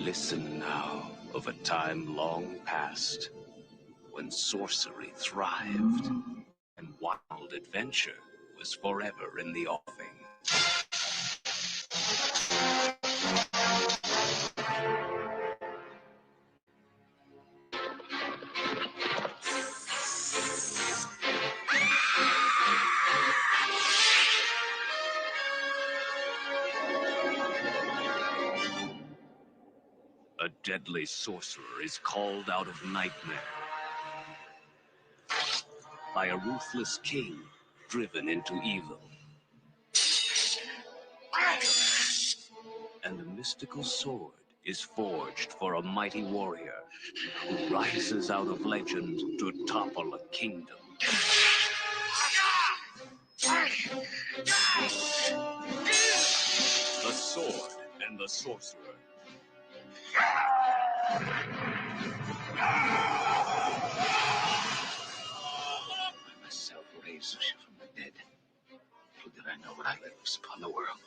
Listen now of a time long past, when sorcery thrived, and wild adventure was forever in the offing. A deadly sorcerer is called out of nightmare by a ruthless king driven into evil. And a mystical sword is forged for a mighty warrior who rises out of legend to topple a kingdom. The Sword and the Sorcerer. I myself raised you from the dead. How did I know what I was upon the world?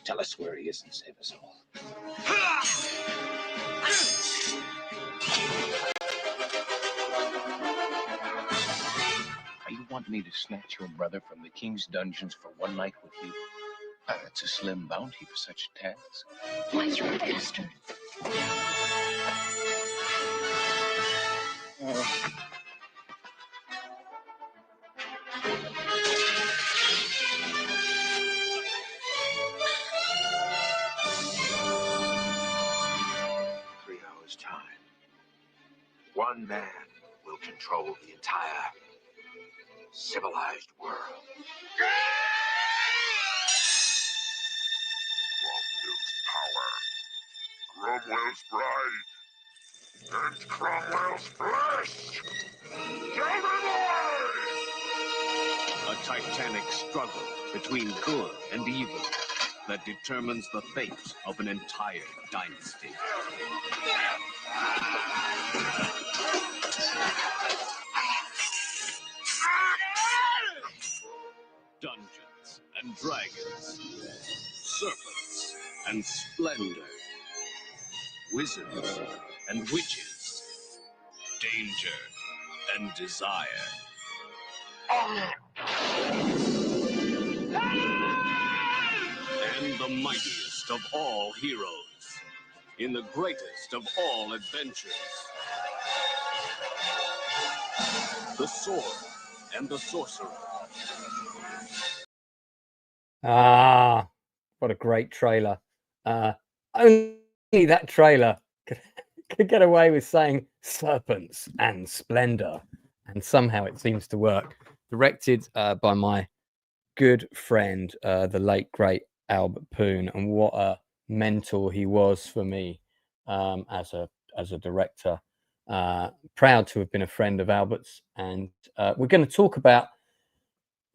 Tell us where he is and save us all. You want me to snatch your brother from the king's dungeons for one night with you? That's a slim bounty for such a task. Why's your bastard? Time. One man will control the entire civilized world. Cromwell's power, Cromwell's bride, and Cromwell's flesh. Tell me why! A titanic struggle between good and evil that determines the fate of an entire dynasty. Dungeons and dragons, serpents and splendor, wizards and witches, danger and desire. And the mightiest of all heroes, in the greatest of all adventures, the Sword and the Sorcerer. Ah, what a great trailer. Only that trailer could get away with saying serpents and splendor, and somehow it seems to work. Directed by my good friend, the late great Albert Poon, and what a mentor he was for me as a director. Proud to have been a friend of Albert's, and we're going to talk about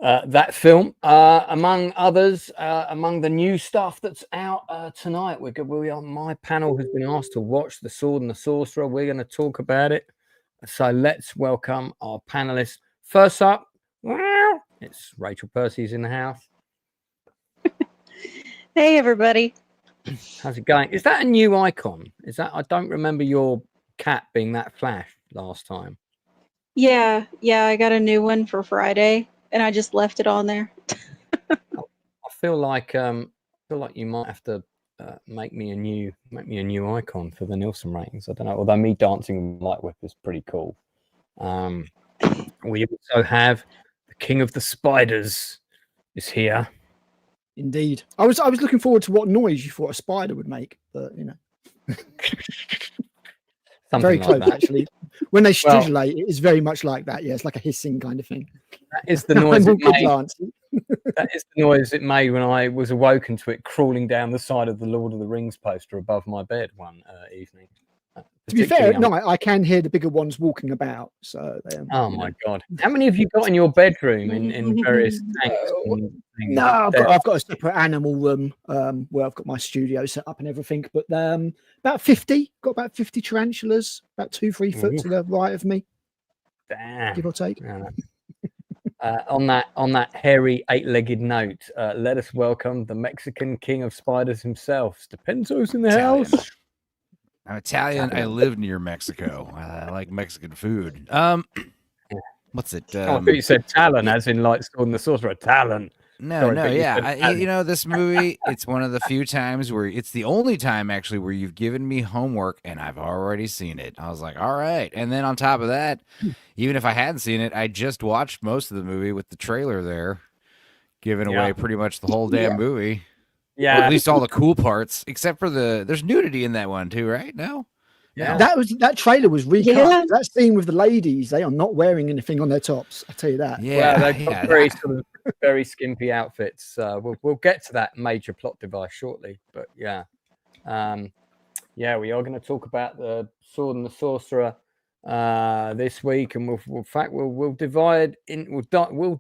that film, among others, among the new stuff that's out tonight. My panel has been asked to watch The Sword and the Sorcerer. We're going to talk about it. So let's welcome our panelists. First up, it's Rachel Percy's in the house. Hey, everybody. How's it going? Is that a new icon? I don't remember your cat being that flash last time. Yeah, I got a new one for Friday, and I just left it on there. I feel like you might have to make me a new icon for the Nielsen ratings. I don't know. Although me dancing with Light Whip is pretty cool. We also have the King of the Spiders is here. Indeed. I was looking forward to what noise you thought a spider would make, but you know. Very close, like actually. When they stridulate, it is very much like that. Yeah, it's like a hissing kind of thing. That is the noise it made. That is the noise it made when I was awoken to it crawling down the side of the Lord of the Rings poster above my bed one evening. To be fair, no, I can hear the bigger ones walking about. So, oh my God! How many have you got in your bedroom in various tanks? No, I've got a separate animal room where I've got my studio set up and everything. But about 50, got about 50 tarantulas, about 2-3 foot to the right of me. Damn. Give or take. On that hairy 8-legged note, let us welcome the Mexican king of spiders himself, Stupenzo's in the Italian. house. I'm Italian. I live near Mexico. I like Mexican food. What's it? I thought you said Talon, as in like Sword and the Sorcerer. Talon. No, Sorry, no, but you yeah. said Italian. You know, this movie, it's one of the few times where it's the only time actually where you've given me homework and I've already seen it. I was like, all right. And then on top of that, even if I hadn't seen it, I just watched most of the movie with the trailer there, giving away pretty much the whole damn movie. Yeah. Or at least all the cool parts, except for there's nudity in that one too, right? No? Yeah. That trailer was recut. Yeah. That scene with the ladies, they are not wearing anything on their tops. I tell you that. Yeah. Well, they've got very sort of very skimpy outfits. We'll get to that major plot device shortly, but yeah, we are going to talk about the Sword and the Sorcerer this week, and we'll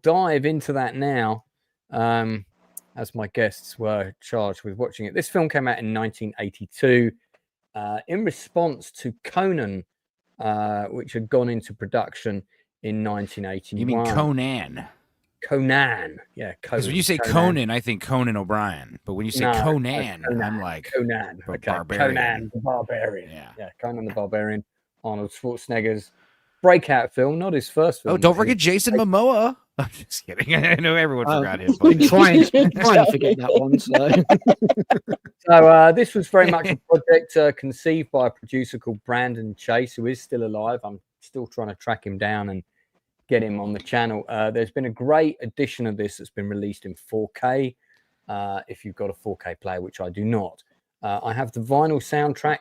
dive into that now, as my guests were charged with watching it. This film came out in 1982. In response to Conan, which had gone into production in 1981. You mean Conan? Conan, yeah. Because when you say Conan, I think Conan O'Brien. But when you say Conan, I'm like Conan. Okay. Barbarian. Conan the Barbarian. Yeah. Conan the Barbarian. Arnold Schwarzenegger's breakout film, not his first film. Oh, don't forget Jason Momoa. I'm just kidding. I know everyone forgot him. Been trying to forget that one. So this was very much a project conceived by a producer called Brandon Chase, who is still alive. I'm still trying to track him down and get him on the channel. There's been a great edition of this that's been released in 4K. If you've got a 4K player, which I do not. I have the vinyl soundtrack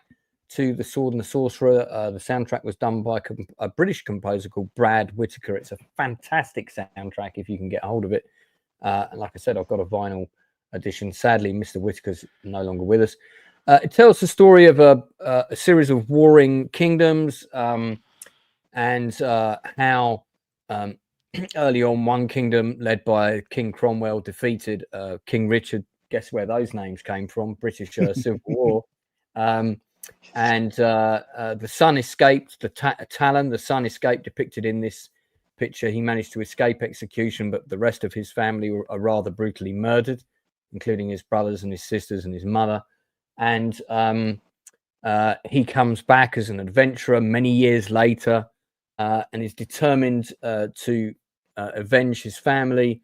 to The Sword and the Sorcerer. The soundtrack was done by a British composer called Brad Whitaker. It's a fantastic soundtrack if you can get a hold of it. And like I said, I've got a vinyl edition. Sadly, Mr. Whitaker's no longer with us. It tells the story of a series of warring kingdoms and how early on one kingdom led by King Cromwell defeated King Richard. Guess where those names came from? British Civil War. And the son escaped, Talon, the son escaped, depicted in this picture. He managed to escape execution, but the rest of his family are rather brutally murdered, including his brothers and his sisters and his mother. And he comes back as an adventurer many years later and is determined to avenge his family,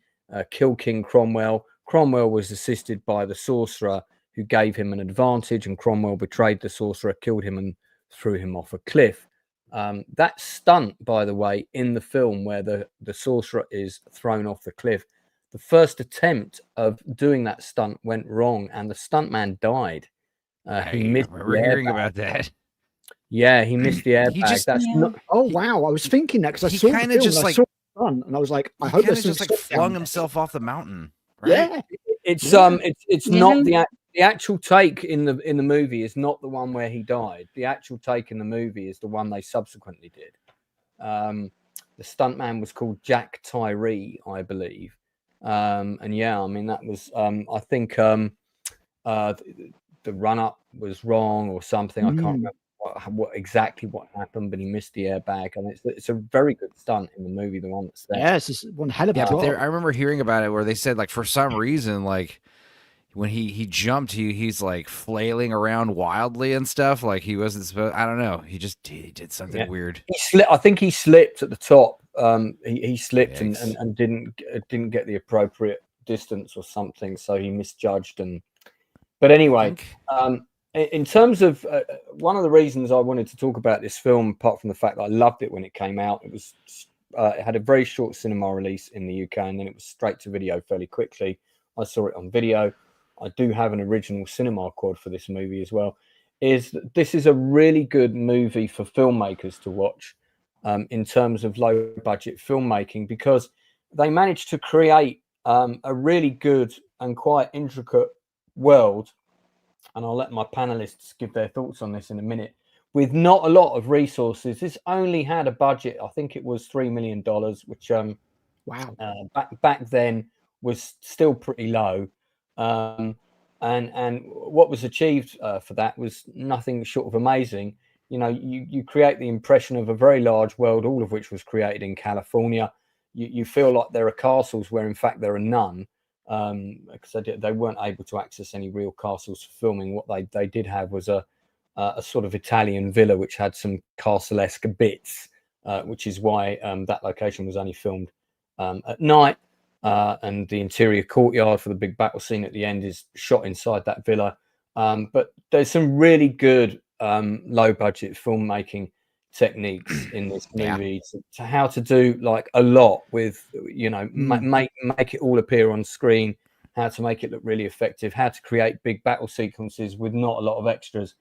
kill King Cromwell. Cromwell was assisted by the sorcerer, who gave him an advantage, and Cromwell betrayed the sorcerer, killed him, and threw him off a cliff. That stunt, by the way, in the film where the sorcerer is thrown off the cliff, the first attempt of doing that stunt went wrong, and the stuntman died. He missed. We're hearing about that. Yeah, he missed the airbag. That's not. Oh wow, I was thinking that because I saw kind of just like and I was like, I he hope kind there's of just like flung himself off the mountain. Right? Yeah, it's not the actual take in the movie is not the one where he died. The actual take in the movie is the one they subsequently did. The stuntman was called Jack Tyree, I believe. And yeah, I mean that was I think the run up was wrong or something. I can't remember what exactly happened, but he missed the airbag, and it's a very good stunt in the movie. The one that's there. Yeah, it's just one hell of a job. I remember hearing about it where they said like for some reason like when he jumped, he's like flailing around wildly and stuff. Like he wasn't supposed. I don't know. He did something weird. I think he slipped at the top. He slipped and didn't get the appropriate distance or something, so he misjudged. But anyway, in terms of one of the reasons I wanted to talk about this film, apart from the fact that I loved it when it came out, it had a very short cinema release in the UK, and then it was straight to video fairly quickly. I saw it on video. I do have an original cinema quad for this movie as well. This is a really good movie for filmmakers to watch in terms of low budget filmmaking, because they managed to create a really good and quite intricate world. And I'll let my panelists give their thoughts on this in a minute. With not a lot of resources, this only had a budget. I think it was $3 million, which back then was still pretty low. And what was achieved for that was nothing short of amazing. You know, you create the impression of a very large world, all of which was created in California. you feel like there are castles where in fact there are none, because they weren't able to access any real castles for filming. What they did have was a sort of Italian villa which had some castle-esque bits, which is why that location was only filmed at night. And the interior courtyard for the big battle scene at the end is shot inside that villa. But there's some really good low budget filmmaking techniques in this movie to how to do like a lot with, you know, make it all appear on screen, how to make it look really effective, how to create big battle sequences with not a lot of extras.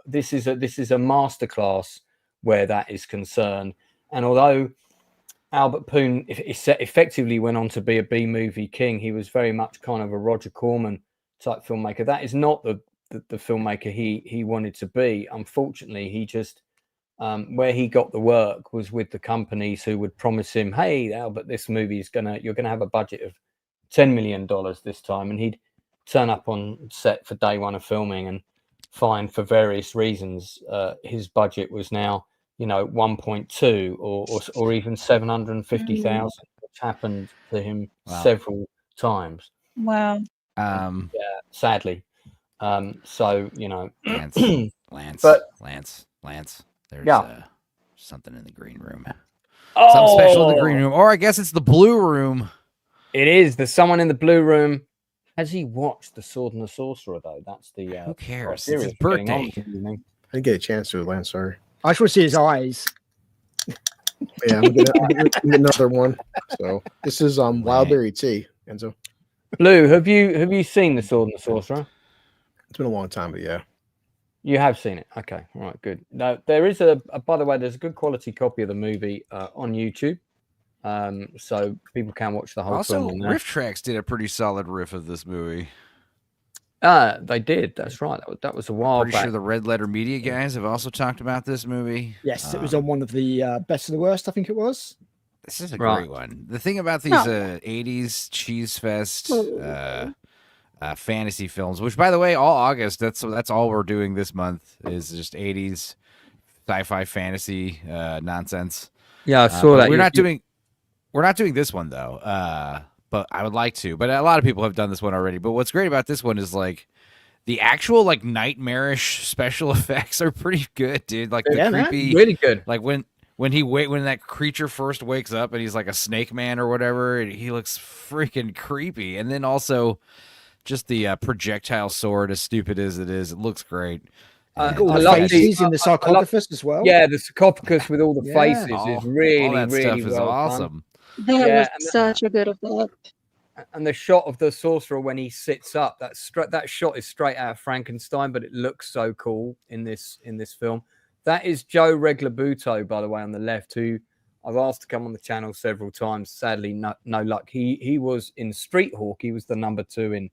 This is a masterclass where that is concerned. And although Albert Poon effectively went on to be a B-movie king, he was very much kind of a Roger Corman type filmmaker. That is not the filmmaker he wanted to be. Unfortunately, he just where he got the work was with the companies who would promise him, hey Albert, this movie is you're gonna have a budget of $10 million this time, and he'd turn up on set for day one of filming and find for various reasons his budget was now, you know, 1.2 or even 750,000, which happened to him several times. Wow. Yeah, sadly. So, you know, Lance, there's something in the green room. Oh, something special in the green room, or I guess it's the blue room. It is. There's someone in the blue room. Has he watched The Sword and the Sorcerer, though? That's the who cares? It's his birthday. I didn't get a chance to, Lance. Sorry. I just want to see his eyes. Yeah, I'm gonna get another one. So this is Wildberry Tea, Enzo. Blue, have you seen The Sword and the Sorcerer? It's been a long time, but yeah. You have seen it. Okay, all right, good. Now there is by the way, there's a good quality copy of the movie on YouTube, so people can watch the whole film. Also, Riff Tracks did a pretty solid riff of this movie. They did. That's right. That was a while back. Pretty sure the Red Letter Media guys have also talked about this movie. Yes, it was on one of the Best of the Worst, I think it was. This is a great one. The thing about these 80s cheese fest fantasy films, which by the way, all August, that's all we're doing this month is just 80s sci-fi fantasy nonsense. Yeah, I saw that. We're not doing this one though. But I would like to. But a lot of people have done this one already. But what's great about this one is like the actual like nightmarish special effects are pretty good, dude. Like the creepy, really good. Like when that creature first wakes up and he's like a snake man or whatever, and he looks freaking creepy. And then also just the projectile sword, as stupid as it is, it looks great. I love faces in the sarcophagus as well. Yeah, the sarcophagus with all the faces is really, all that really stuff is well awesome. That was such a good effect. And the shot of the sorcerer when he sits up, that shot is straight out of Frankenstein, but it looks so cool in this film. That is Joe Reglabuto, by the way, on the left, who I've asked to come on the channel several times. Sadly, no luck. He was in Street Hawk. He was the number 2 in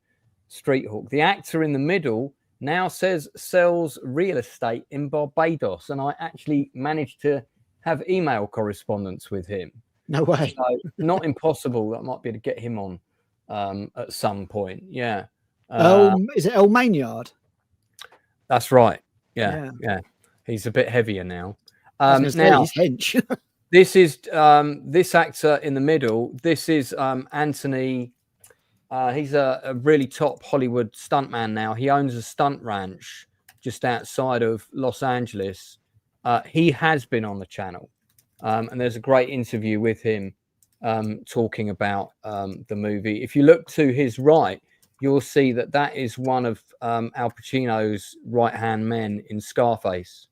Street Hawk. The actor in the middle now sells real estate in Barbados, and I actually managed to have email correspondence with him. No way. So, not impossible. That might be to get him on at some point. Yeah. Is it El Maynard? That's right. Yeah. He's a bit heavier now. Now he's hench. This is this actor in the middle. This is Anthony. He's a really top Hollywood stuntman now. He owns a stunt ranch just outside of Los Angeles. He has been on the channel. And there's a great interview with him talking about the movie. If you look to his right, you'll see that is one of Al Pacino's right-hand men in Scarface.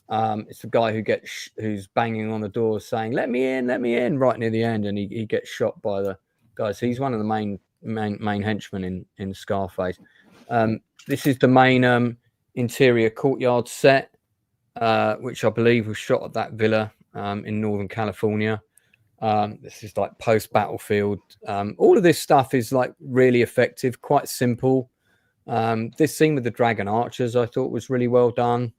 It's the guy who's banging on the door saying, let me in, right near the end, and he gets shot by the guys. He's one of the main henchmen in Scarface. This is the main interior courtyard set, which I believe was shot at that villa in Northern California. This is like post-battlefield. All of this stuff is like really effective, quite simple. This scene with the dragon archers I thought was really well done.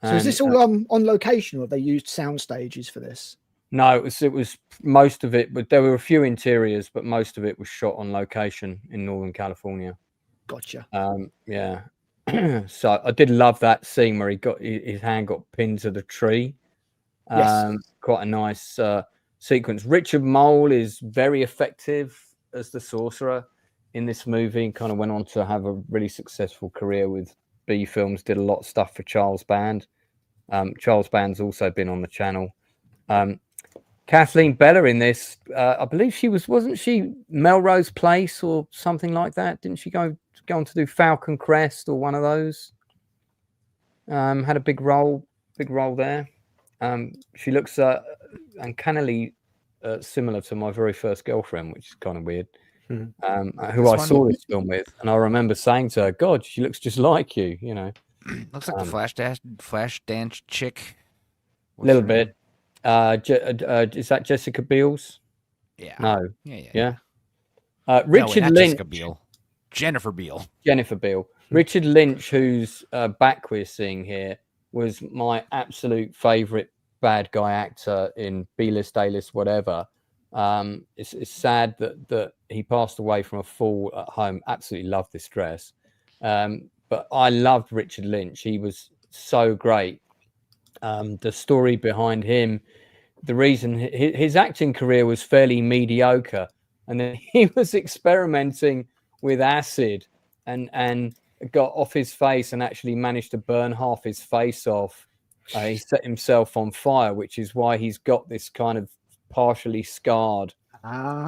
So is this all on location, or have they used sound stages for this? No, it was most of it, but there were a few interiors, but most of it was shot on location in Northern California. Gotcha. Yeah. So I did love that scene where his hand got pinned to the tree. Yes. Quite a nice sequence. Richard Mole is very effective as the sorcerer in this movie, and kind of went on to have a really successful career with B films, did a lot of stuff for Charles Band. Charles Band's also been on the channel. Kathleen Bella in this, I believe wasn't she Melrose Place or something like that? Didn't she go on to do Falcon Crest or one of those? Had a big role there. She looks uncannily similar to my very first girlfriend, which is kind of weird. Who I saw this film with, and I remember saying to her, "God, she looks just like you." You know, looks like the Flash dance chick. A little bit. Is that Jessica Biel's? Yeah. No. Yeah. Richard Lynch. Jessica Biel. Jennifer Biel. Jennifer Biel. Richard Lynch, whose back we're seeing here, was my absolute favorite bad guy actor in B-list, A-list, whatever. It's sad that he passed away from a fall at home. Absolutely loved this dress. But I loved Richard Lynch. He was so great. The story behind him, the reason his acting career was fairly mediocre, and then he was experimenting with acid and got off his face and actually managed to burn half his face off. He set himself on fire, which is why he's got this kind of partially scarred,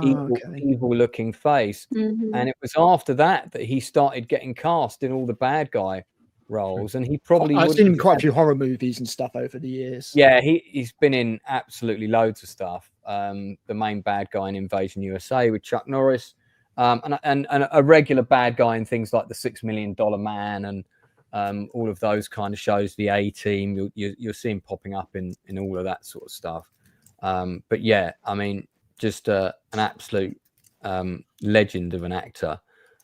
evil-looking face. And it was after that he started getting cast in all the bad guy roles, and he probably I've seen him quite a few horror movies and stuff over the years. Yeah, he's been in absolutely loads of stuff. The main bad guy in Invasion USA with Chuck Norris, and a regular bad guy in things like The $6 Million Man and all of those kind of shows. The A-Team, you'll see him popping up in all of that sort of stuff. But yeah, I mean, just an absolute legend of an actor.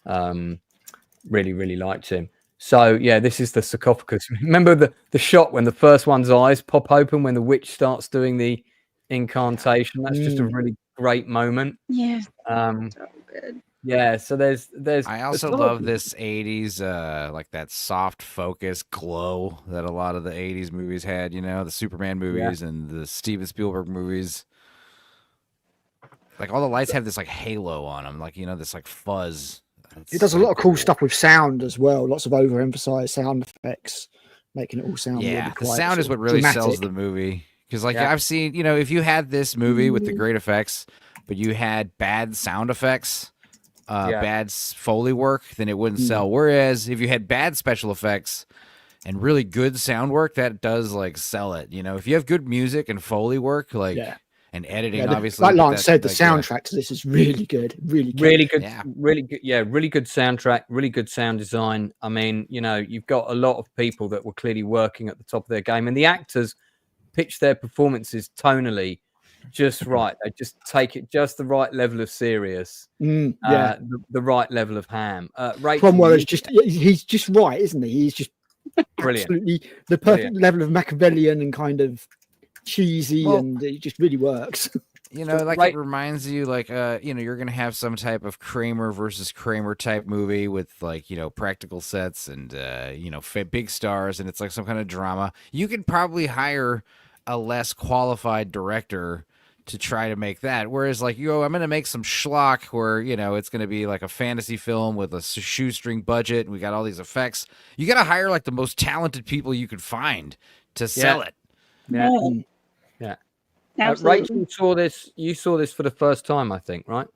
Really, really liked him. So yeah, this is the sarcophagus. Remember the shot when the first one's eyes pop open when the witch starts doing the incantation? That's just a really great moment. Yeah. So good. Yeah, so there's I also love this 80s like that soft focus glow that a lot of the 80s movies had, you know, the Superman movies and the Steven Spielberg movies. Like all the lights have this like halo on them, like, you know, this like fuzz. It does a lot of cool stuff with sound as well. Lots of overemphasized sound effects, making it all sound. Yeah, really the sound is what really dramatic. sells the movie. Because like I've seen, you know, if you had this movie with the great effects, but you had bad sound effects, bad Foley work, then it wouldn't sell. Whereas if you had bad special effects and really good sound work, that does like sell it. You know, if you have good music and Foley work, like. Yeah. And editing, obviously. Like Lance said, the soundtrack to this is really good. Really good. Really good soundtrack, really good sound design. I mean, you know, you've got a lot of people that were clearly working at the top of their game, and the actors pitch their performances tonally just right. They just take it just the right level of serious, the right level of ham. Cromwell is he's just right, isn't he? He's just brilliant. Absolutely the perfect level of Machiavellian and kind of cheesy, and it just really works. You know, like it reminds you, like, you know, you're gonna have some type of Kramer versus Kramer type movie with, like, you know, practical sets and you know, big stars, and it's like some kind of drama. You could probably hire a less qualified director to try to make that. Whereas, like, I'm gonna make some schlock where, you know, it's gonna be like a fantasy film with a shoestring budget, and we got all these effects. You gotta hire like the most talented people you could find to sell it. Yeah. Absolutely. Rachel, you saw this for the first time, I think, right?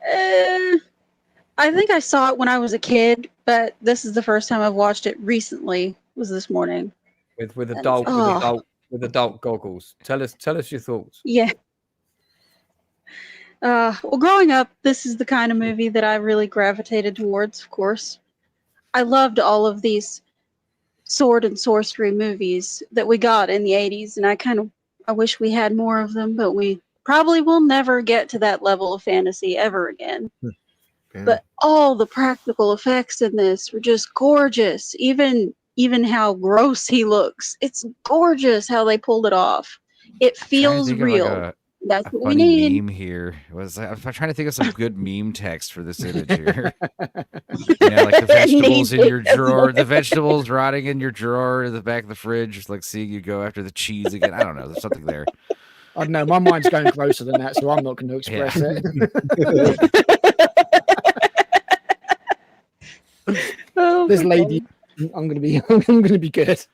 I think I saw it when I was a kid, but this is the first time I've watched it recently. Was this morning with adult goggles. Tell us your thoughts. Yeah. Well, growing up, this is the kind of movie that I really gravitated towards. Of course, I loved all of these sword and sorcery movies that we got in the 80s, and I wish we had more of them, but we probably will never get to that level of fantasy ever again. But all the practical effects in this were just gorgeous. Even how gross he looks, it's gorgeous how they pulled it off. It feels real. That's what we need. Meme here I'm trying to think of some good meme text for this image here. You know, like the vegetables in your drawer, the vegetables rotting in your drawer in the back of the fridge, just like seeing you go after the cheese again. I don't know. There's something there. I don't know. My mind's going closer than that, so I'm not going to express it. This lady, I'm going to be good.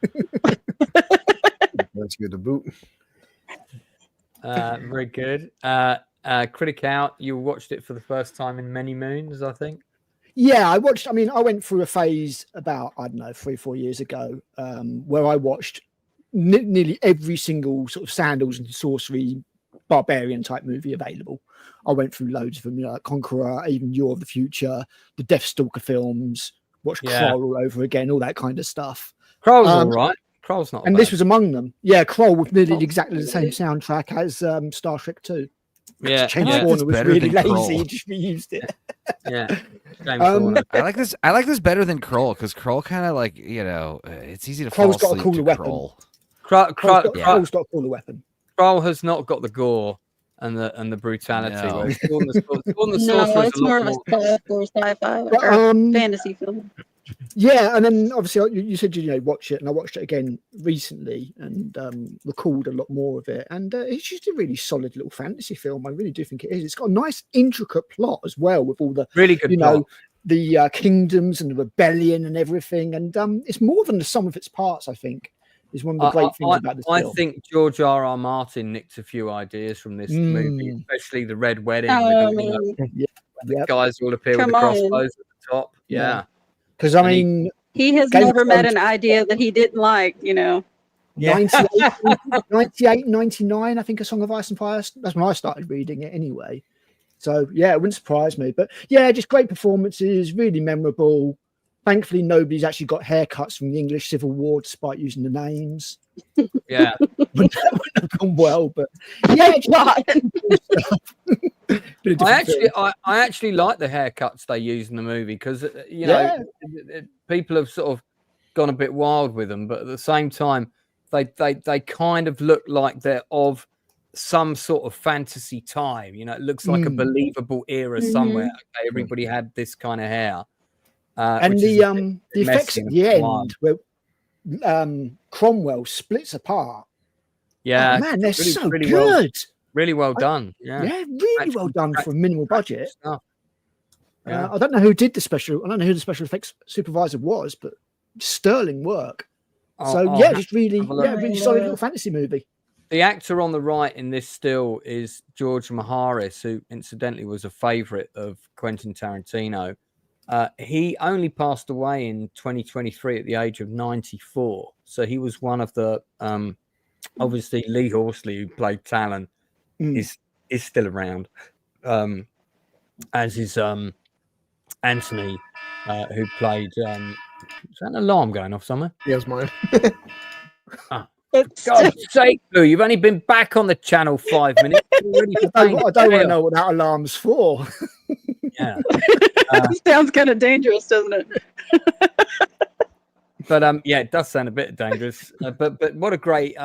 That's good to boot. Very good. Critic Out, you watched it for the first time in many moons, I think. Yeah, I went through a phase about, I don't know, 3-4 years ago, where I watched nearly every single sort of sandals and sorcery barbarian type movie available. I went through loads of them, like Conqueror, even War of the Future, the Deathstalker films, watched Kroll all over again, all that kind of stuff. Kroll's all right. Kroll's not and bad. This was among them. Yeah, Kroll with nearly exactly the same soundtrack as Star Trek 2. Yeah, James Horner was really lazy and just reused it. Yeah, James Horner. I like this better than Kroll, because Kroll kind of like, it's easy to Kroll's fall got a asleep cooler to weapon. Kroll. Kroll's got a cooler weapon. Kroll has not got the gore and the brutality. No. No, It's more of a spy or sci-fi or fantasy film. Yeah, and then obviously you said watch it, and I watched it again recently and recalled a lot more of it. And it's just a really solid little fantasy film. I really do think it is. It's got a nice, intricate plot as well, with all the really good, the kingdoms and the rebellion and everything. And it's more than the sum of its parts, I think. Is one of the great things about this film. I think George R.R. Martin nicked a few ideas from this movie, especially the Red Wedding. The guys all appear with the crossbows at the top. Yeah. Because he has never met an idea that he didn't like, 98, 99, I think, A Song of Ice and Fire. That's when I started reading it anyway. So yeah, it wouldn't surprise me. But yeah, just great performances, really memorable. Thankfully, nobody's actually got haircuts from the English Civil War despite using the names. Yeah. Wouldn't have gone well, but yeah, I actually like the haircuts they use in the movie, because people have sort of gone a bit wild with them, but at the same time they kind of look like they're of some sort of fantasy time. It looks like a believable era somewhere. Okay, everybody had this kind of hair, and the effects at the end where Cromwell splits apart. Yeah, man, they're really, so really good. Really well done. Yeah, really well done for a minimal budget. Yeah. I don't know who did the special. I don't know who the special effects supervisor was, but sterling work. Just really solid little fantasy movie. The actor on the right in this still is George Maharis, who incidentally was a favorite of Quentin Tarantino. He only passed away in 2023 at the age of 94. So he was one of the obviously Lee Horsley, who played Talon, is still around, as is Anthony, who played. Is that an alarm going off somewhere? Yeah, it's mine. For God's sake, Blue, you've only been back on the channel 5 minutes. I don't want to know what that alarm's for. Yeah. Sounds kind of dangerous, doesn't it? But it does sound a bit dangerous. But what a great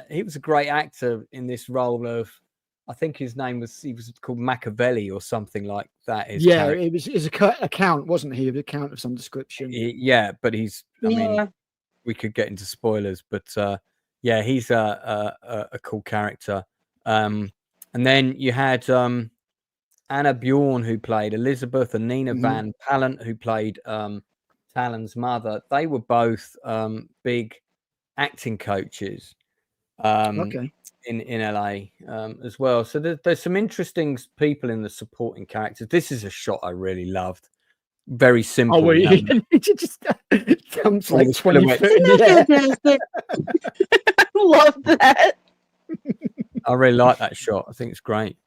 he was a great actor in this role of, I think his name was called Machiavelli or something like that. It was his account, wasn't he? An account of some description. But he's. I mean, we could get into spoilers, but he's a cool character. And then you had Anna Bjorn, who played Elizabeth, and Nina Van Pallant, who played Talon's mother. They were both big acting coaches in LA as well. So there's some interesting people in the supporting characters. This is a shot I really loved. Very simple. Oh, it just comes like 20 foot in the air. I love that. I really like that shot. I think it's great.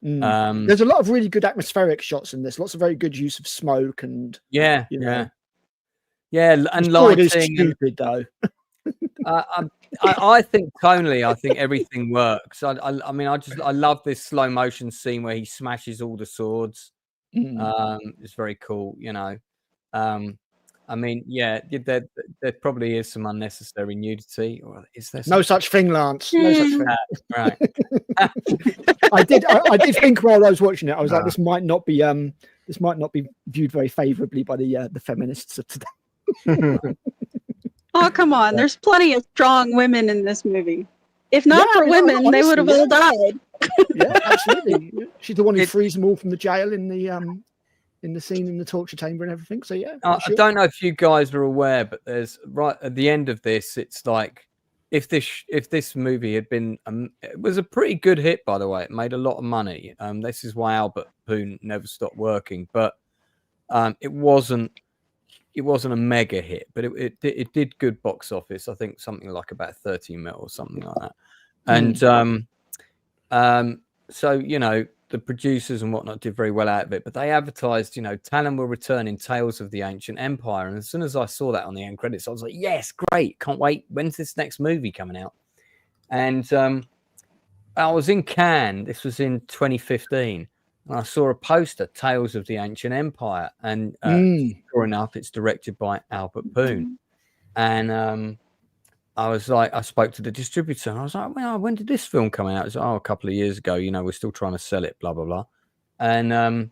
There's a lot of really good atmospheric shots in this. Lots of very good use of smoke and and lighting. It is stupid though. I think tonally, I think everything works. I love this slow motion scene where he smashes all the swords. It's very cool, there probably is some unnecessary nudity, or is there? No such thing, Lance. No such thing. Right. I did think while I was watching it, I was like, this might not be viewed very favorably by the feminists of today. Oh, come on. There's plenty of strong women in this movie. If not Yeah, for I mean, women, they would have honestly, all died. Yeah, absolutely. Yeah. She's the one who It- frees them all from the jail in the scene in the torture chamber and everything. So yeah, for I sure. don't know if you guys are aware, but there's right at the end of this, it's like if this movie had been, it was a pretty good hit, by the way. It made a lot of money. This is why Albert Poon never stopped working, but it wasn't a mega hit, but it did good box office. I think something like about 30 mil or something like that. And so the producers and whatnot did very well out of it, but they advertised, Talon will return in Tales of the Ancient Empire. And as soon as I saw that on the end credits, I was like, yes, great, can't wait. When's this next movie coming out? And I was in Cannes. This was in 2015. And I saw a poster, Tales of the Ancient Empire. And sure enough, it's directed by Albert Poon. And I was like, I spoke to the distributor and I was like, well, when did this film come out? It was a couple of years ago, we're still trying to sell it, blah, blah, blah. And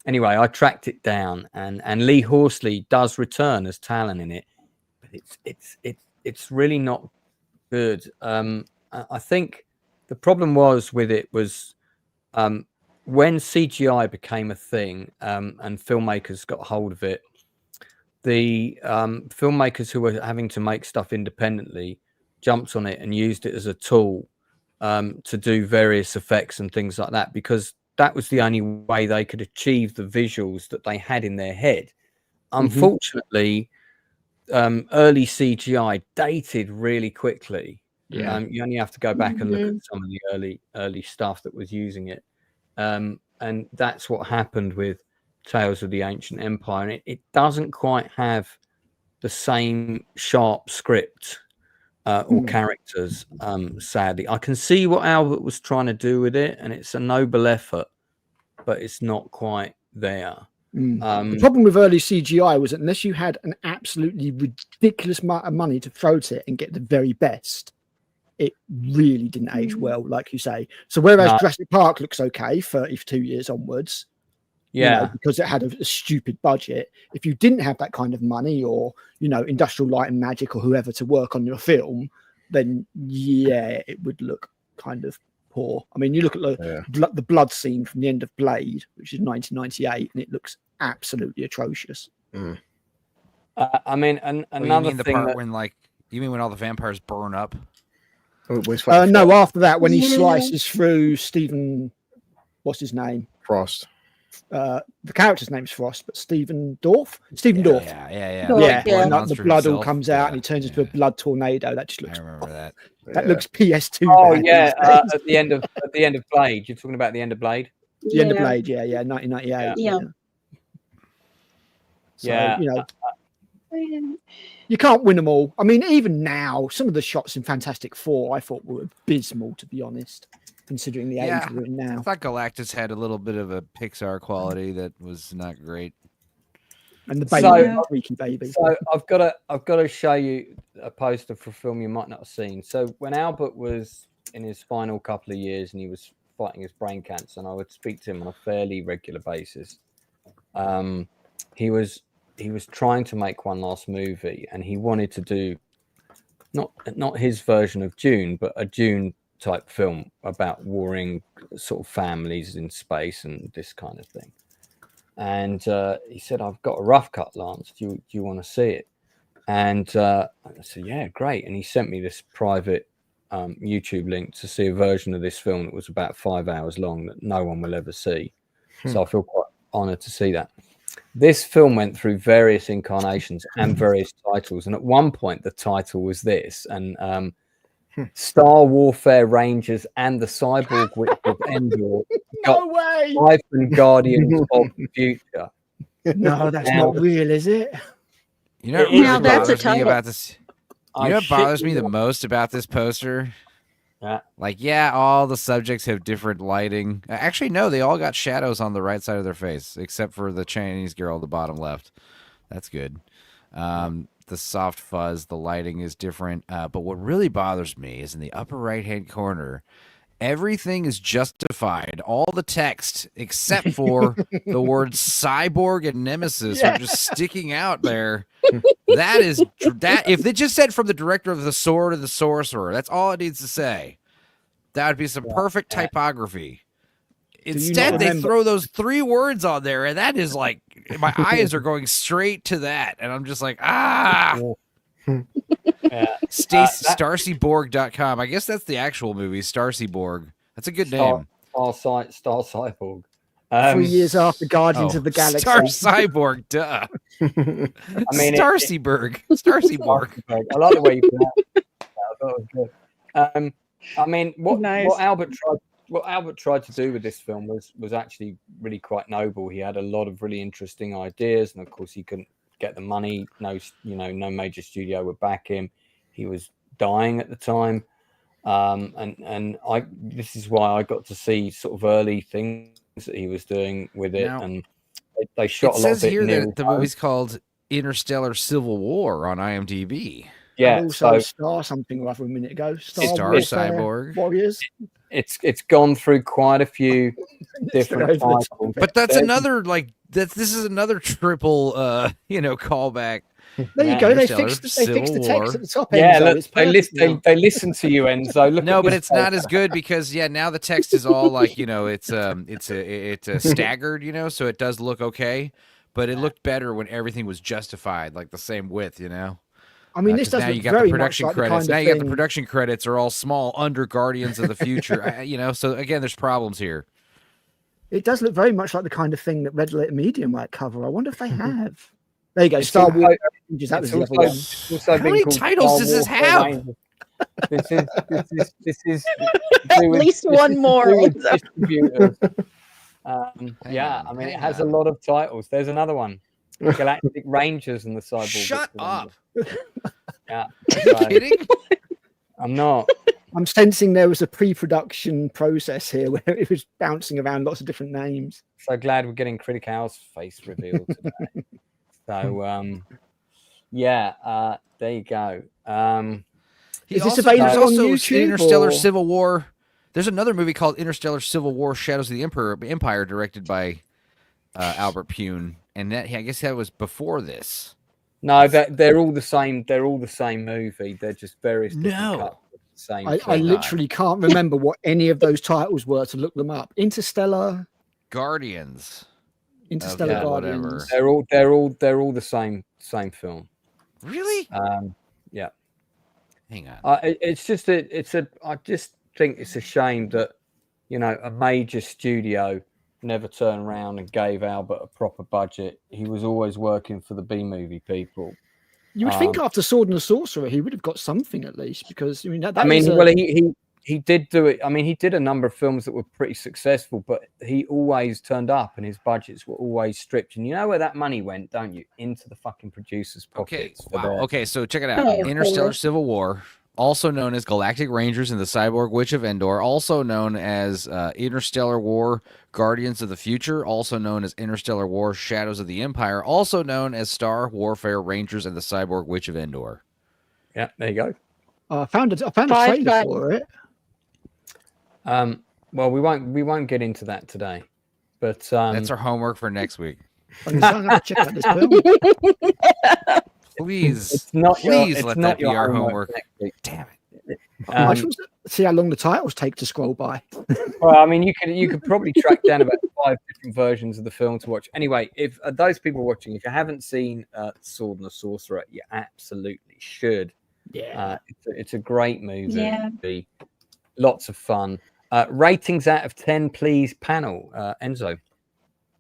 anyway, I tracked it down and Lee Horsley does return as Talon in it. But it's really not good. I think the problem with it was when CGI became a thing and filmmakers got hold of it, the filmmakers who were having to make stuff independently jumped on it and used it as a tool to do various effects and things like that, because that was the only way they could achieve the visuals that they had in their head. Unfortunately, early CGI dated really quickly. You only have to go back and look at some of the early stuff that was using it. And that's what happened with Tales of the Ancient Empire, and it doesn't quite have the same sharp script or characters, sadly. I can see what Albert was trying to do with it, and it's a noble effort, but it's not quite there. The problem with early CGI was that unless you had an absolutely ridiculous amount of money to throw at it and get the very best, it really didn't age well, like you say. So whereas Jurassic Park looks okay 32 years onwards, because it had a stupid budget. If you didn't have that kind of money or, Industrial Light and Magic or whoever to work on your film, then it would look kind of poor. I mean, you look at the blood scene from the end of Blade, which is 1998, and it looks absolutely atrocious. I mean, another you mean the thing part when you mean when all the vampires burn up? No, after that, when he slices through Stephen, what's his name? Frost. The character's name's Frost, but Stephen Dorff. Stephen Dorff. Yeah. And the blood all comes out, and he turns into a blood tornado. That just looks. I remember that. That looks PS2. Oh yeah, at the end of Blade. You're talking about the end of Blade. The end of Blade. Yeah, 1998. Yeah. So, you can't win them all. I mean, even now, some of the shots in Fantastic Four I thought were abysmal, to be honest, considering the age we're in now. I thought Galactus had a little bit of a Pixar quality that was not great. And the baby, freaky baby. So I've got to show you a poster for a film you might not have seen. So when Albert was in his final couple of years and he was fighting his brain cancer, and I would speak to him on a fairly regular basis, he was trying to make one last movie, and he wanted to do not his version of Dune, but a Dune type film about warring sort of families in space and this kind of thing. And he said, I've got a rough cut, Lance. Do you want to see it? And I said, yeah, great. And he sent me this private YouTube link to see a version of this film that was about 5 hours long that no one will ever see. So I feel quite honored to see that. This film went through various incarnations and various titles. And at one point, the title was this. And Star Warfare Rangers and the Cyborg Witch of Endor. No way! Hyphen Guardians of the Future. No, that's not real, is it? You know what Now that's a bothers me title. about this? You know what bothers me the most about this poster? All the subjects have different lighting. Actually, no, they all got shadows on the right side of their face, except for the Chinese girl at the bottom left. That's good. The soft fuzz, the lighting is different. But what really bothers me is in the upper right-hand corner, everything is justified. All the text, except for the words cyborg and nemesis, are just sticking out there. That if they just said from the director of The Sword of the Sorcerer, that's all it needs to say. That would be some perfect typography. you not Instead, they remember- throw those 3 words on there, and that is like my eyes are going straight to that, and I'm just like, StarcyBorg.com. I guess that's the actual movie, Starcyborg. That's a good name. Star Cyborg. 3 years after Guardians of the Galaxy. Star Cyborg, duh. I mean, Starcyborg. Starcyborg. I like the way you pronounce it. I thought it was good. I mean, what Albert tried to do with this film was actually really quite noble. He had a lot of really interesting ideas, and of course, he couldn't get the money. No major studio would back him. He was dying at the time, and this is why I got to see sort of early things that he was doing with it, and they shot a lot of it. It says here that the movie's called Interstellar Civil War on IMDb. Yeah, and also Star something or other a minute ago. Star Cyborg Warriors. It's gone through quite a few different titles. But that's another this is another triple callback. There you go. They fixed the text at the top. Yeah, look, they listen to you, Enzo. No, but it's not as good because now the text is all like it's staggered, so it does look okay, but it looked better when everything was justified, like the same width, I mean, this does now look you got very the production much like credits. the Now kind you of got the production credits are all small under Guardians of the Future. So again, there's problems here. It does look very much like the kind of thing that Red Letter Media might cover. I wonder if they have. There you go. Star Wars. That was the other one. How many titles does this have? This is at least one more. Distributors. I mean, it has a lot of titles. There's another one. Galactic Rangers and the Cyborg. Shut up. Yeah. Are you kidding? I'm not. I'm sensing there was a pre-production process here where it was bouncing around lots of different names. So glad we're getting Critical's face revealed today. So, there you go. Is this available on YouTube? Interstellar Civil War. There's another movie called Interstellar Civil War: Shadows of the Empire, directed by Albert Pune, and I guess that was before this. No, they're all the same. They're all the same movie. They're just various different cuts of the same. I literally can't remember what any of those titles were to look them up. Interstellar Guardians. Interstellar Guardians. Whatever. They're all the same film. Really? Yeah. Hang on. I just think it's a shame that a major studio never turned around and gave Albert a proper budget. He was always working for the B movie people. You would think after Sword and the Sorcerer he would have got something at least, because he did do it. I mean, he did a number of films that were pretty successful, but he always turned up and his budgets were always stripped. And you know where that money went, don't you? Into the fucking producers' pockets. Okay, wow. Okay, so check it out. Interstellar Civil War, also known as Galactic Rangers and the Cyborg Witch of Endor, also known as Interstellar War, Guardians of the Future, also known as Interstellar War, Shadows of the Empire, also known as Star Warfare Rangers and the Cyborg Witch of Endor. Yeah, there you go. I found a trailer for it. Well, we won't get into that today, but that's our homework for next week. I'm gonna check out this film. Please, let that be our homework. Damn it! I just want to see how long the titles take to scroll by. Well, I mean, you could probably track down about 5 different versions of the film to watch. Anyway, if those people watching, if you haven't seen Sword and the Sorcerer, you absolutely should. Yeah, it's a great movie. Yeah. Lots of fun. Ratings out of 10, please, panel. Enzo.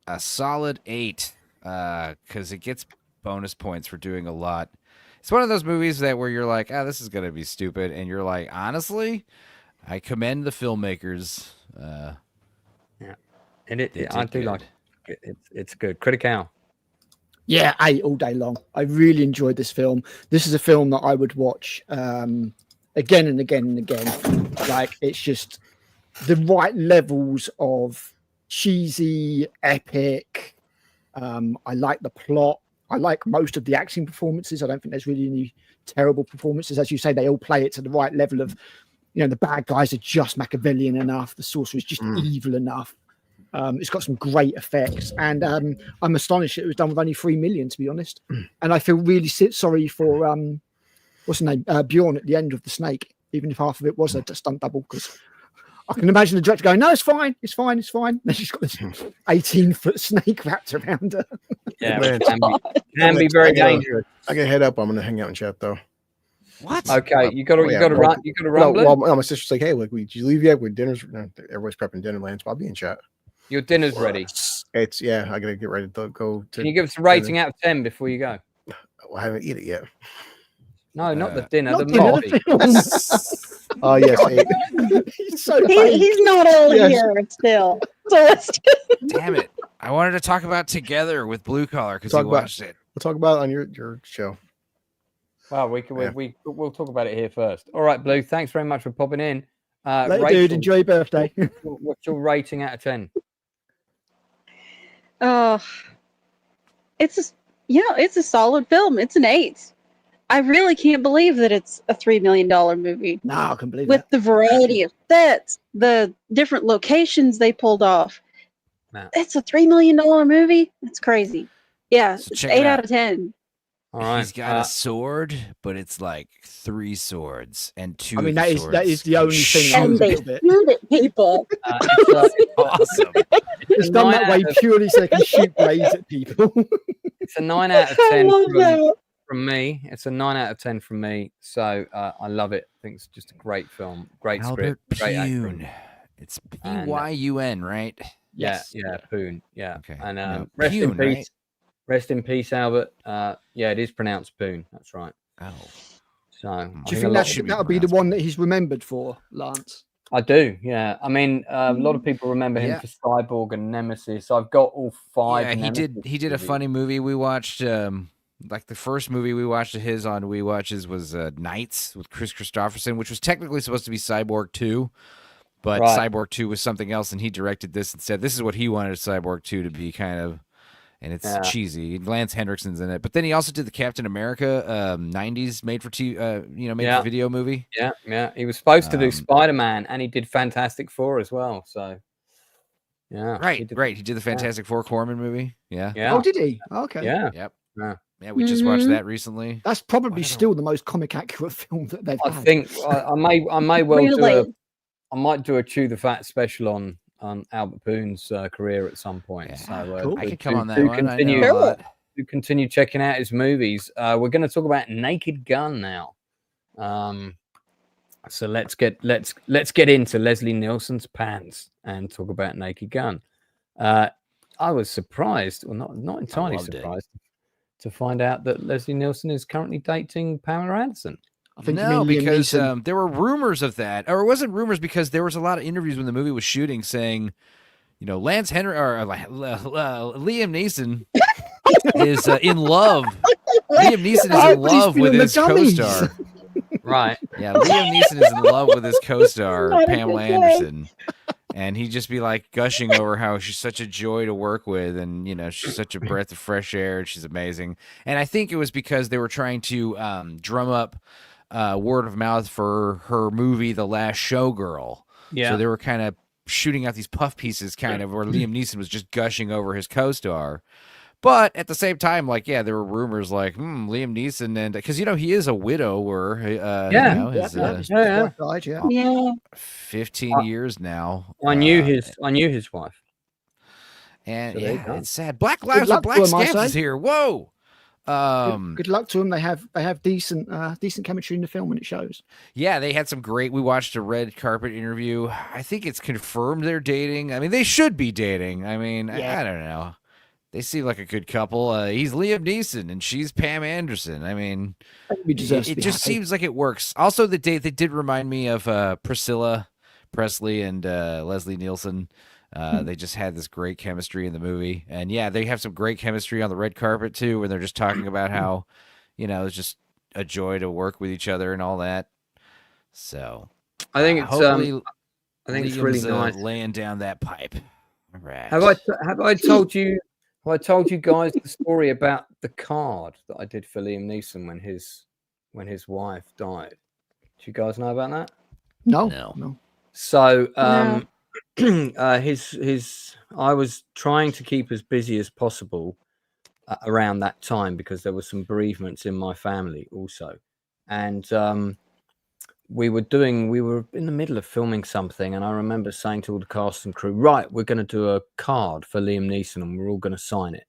A solid 8, because it gets bonus points for doing a lot. It's one of those movies where you're like, this is going to be stupid. And you're like, honestly, I commend the filmmakers. Yeah. And I do like it. It's good. Critical. Yeah, 8 all day long. I really enjoyed this film. This is a film that I would watch again and again and again. Like, it's just the right levels of cheesy, epic. I like the plot. I like most of the acting performances. I don't think there's really any terrible performances. As you say, they all play it to the right level of, the bad guys are just Machiavellian enough. The sorcerer is just evil enough. It's got some great effects. And I'm astonished it was done with only 3 million, to be honest. And I feel really sorry for, what's his name? Bjorn at the end of The Snake, even if half of it was a stunt double, because I can imagine the director going, "No, it's fine, it's fine, it's fine." And she's got this 18-foot snake wrapped around her. Yeah, Man. can be very dangerous. I can head up. I'm gonna hang out and chat though. What? Okay, you got to yeah, run. You got to run. Blue? Well, my sister's like, "Hey, look, did you leave yet? With dinner's everybody's prepping dinner lands. I'll be in chat." Your dinner's ready. It's I gotta get ready to go. Can you give us a rating out of 10 before you go? Well, I haven't eaten it yet. No, not the dinner. Not The dinner, movie. the film. Oh yes, 8. He's so funny. He's not all Yes. here still. So it's Damn it! I wanted to talk about Together with Blue Collar because Talk he about- watched it. We'll talk about it on your show. Well, we'll talk about it here first. All right, Blue. Thanks very much for popping in. Later, Rachel, dude. Enjoy your birthday. What's your rating out of 10? it's a solid film. It's an 8. I really can't believe that it's a $3 million movie No, I can believe with that. the variety of sets, the different locations they pulled off. Nah. It's a $3 million movie. That's crazy. Yeah, So it's check it 8 out. out of 10. All right. He's got a sword, but it's like 3 swords and 2. I mean, of the that is swords the only thing I And was a they little bit. shoot at people. It's awesome. It's done that way purely so they can shoot blades at people. it's a 9 out of I 10 love that. from me. It's a 9 out of 10 from me. So I love it. I think it's just a great film, great Albert script, great acting. Pune. It's And- P-Y-U-N, right? Yes. Yeah, Poon. Yeah. Okay. And No, rest in Pune, peace. right? Rest in peace, Albert. Yeah, it is pronounced Poon. That's right. Oh. So I Do you think think a lot- should be that'll be the pronounced one that he's remembered for, Lance? I do, yeah. I mean, a lot of people remember him Yeah. for Cyborg and Nemesis. I've got all 5. Yeah, Nemesis he did a movies. funny movie we watched. Like the first movie we watched of his on We Watches was Knights with Chris Christopherson, which was technically supposed to be Cyborg 2, but Right. Cyborg 2 was something else, and he directed this and said this is what he wanted Cyborg 2 to be, kind of. And it's Yeah. cheesy. Lance Henriksen's in it, but then he also did the Captain America '90s made for Yeah. for video movie. Yeah. He was supposed to do Um, Spider-Man, and he did Fantastic Four as well. So, yeah. Right, he did- right. He did the Fantastic Four Corman movie. Yeah, Yeah. Oh, did he? Okay. Yeah. yep, Yeah. yeah. We just watched Mhm. that recently. That's probably Whatever. still the most comic accurate film that they've I had. think I may well Really? I might do a Chew the Fat special on Albert Poone's career at some point. Yeah. So Cool. I to- could come on that to one. I continue- know a lot. to continue checking out his movies. We're going to talk about Naked Gun now. So let's get into Leslie Nielsen's pants and talk about Naked Gun. I was surprised, well, not entirely loved it. surprised, to find out that Leslie Nielsen is currently dating Pamela Anderson. I think you No, mean Liam because Neeson. there were rumors of that, or it wasn't rumors because there was a lot of interviews when the movie was shooting saying, Liam Neeson is in love. Liam Neeson is in But he's love been with in the his dummies. co-star. Right. Yeah, Liam Neeson is in love with his co-star Not a Pamela good day. Anderson, and he'd just be like gushing over how she's such a joy to work with, and she's such a breath of fresh air, and she's amazing. And I think it was because they were trying to drum up word of mouth for her movie, The Last Showgirl. Yeah. So they were kind of shooting out these puff pieces, kind of where Liam Neeson was just gushing over his co-star. But at the same time, there were rumors like Liam Neeson, and because he is a widower. His, His yeah. wife died, yeah. Yeah. 15 years now. I knew his wife. And So there you go. it's sad. Black Lives luck and to Black him, I Scams is say. here. Whoa. Good luck to them. They have decent chemistry in the film when it shows. Yeah, they had some great. We watched a red carpet interview. I think it's confirmed they're dating. I mean, they should be dating. I mean, Yeah. I don't know. They seem like a good couple. He's Liam Neeson and she's Pam Anderson. I mean, He deserves to it be just happy. seems like it works. Also, they did remind me of Priscilla Presley and Leslie Nielsen. They just had this great chemistry in the movie, and they have some great chemistry on the red carpet too, where they're just talking about how, it's just a joy to work with each other and all that. So I think it's hopefully I think it's Liam's, really nice. laying down that pipe. All right. Have I told you guys the story about the card that I did for Liam Neeson when his wife died? Do you guys know about that? No. So No. I was trying to keep as busy as possible around that time because there were some bereavements in my family also, and we were in the middle of filming something, and I remember saying to all the cast and crew, right, we're going to do a card for Liam Neeson and we're all going to sign it.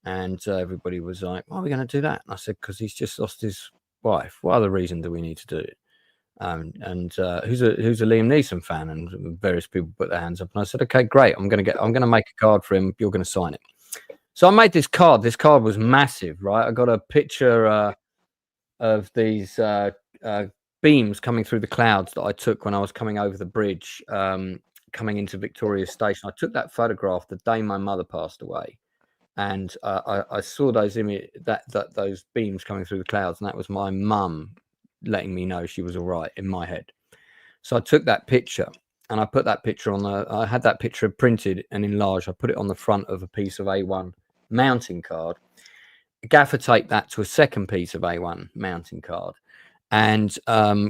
And everybody was like, why are we going to do that? And I said, because he's just lost his wife. What other reason do we need to do it? And who's a Liam Neeson fan? And various people put their hands up. And I said, okay, great. I'm going to make a card for him. You're going to sign it. So I made this card. This card was massive, right? I got a picture of these beams coming through the clouds that I took when I was coming over the bridge, coming into Victoria Station. I took that photograph the day my mother passed away. And I saw those those beams coming through the clouds, and that was my mum letting me know she was all right in my head. So I took that picture and I put that picture I had that picture printed and enlarged. I put it on the front of a piece of A1 mounting card, gaffer tape that to a second piece of A1 mounting card, and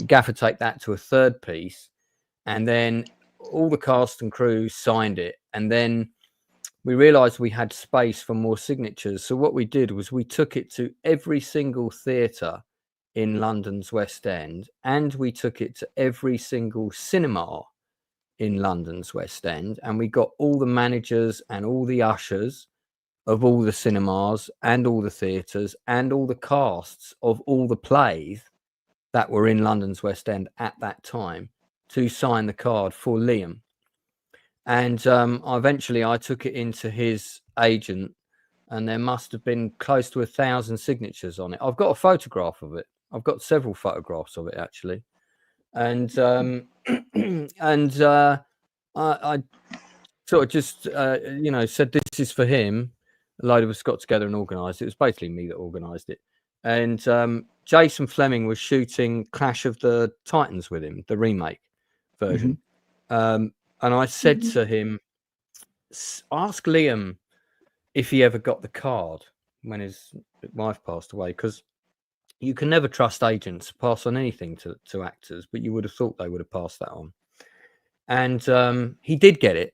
gaffer tape that to a third piece. And then all the cast and crew signed it. And then we realized we had space for more signatures. So what we did was we took it to every single theatre in London's West End, and we took it to every single cinema in London's West End, and we got all the managers and all the ushers of all the cinemas and all the theatres and all the casts of all the plays that were in London's West End at that time to sign the card for Liam. And eventually I took it into his agent, and there must have been close to 1,000 signatures on it. I've got a photograph of it. I've got several photographs of it, actually. And I sort of just, said, this is for him. A load of us got together and organised it. It was basically me that organised it. And Jason Flemyng was shooting Clash of the Titans with him, the remake version. Mm-hmm. And I said to him, ask Liam if he ever got the card when his wife passed away, because you can never trust agents pass on anything to actors, but you would have thought they would have passed that on. And he did get it.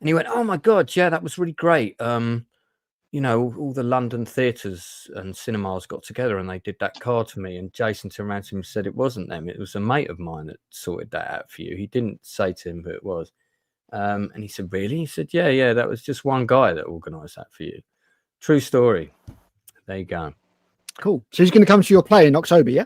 And he went, oh, my God, yeah, that was really great. All the London theatres and cinemas got together and they did that card for me. And Jason turned around to him and said, it wasn't them. It was a mate of mine that sorted that out for you. He didn't say to him who it was. And he said, really? He said, yeah, that was just one guy that organised that for you. True story. There you go. Cool. So he's going to come to your play in October, yeah?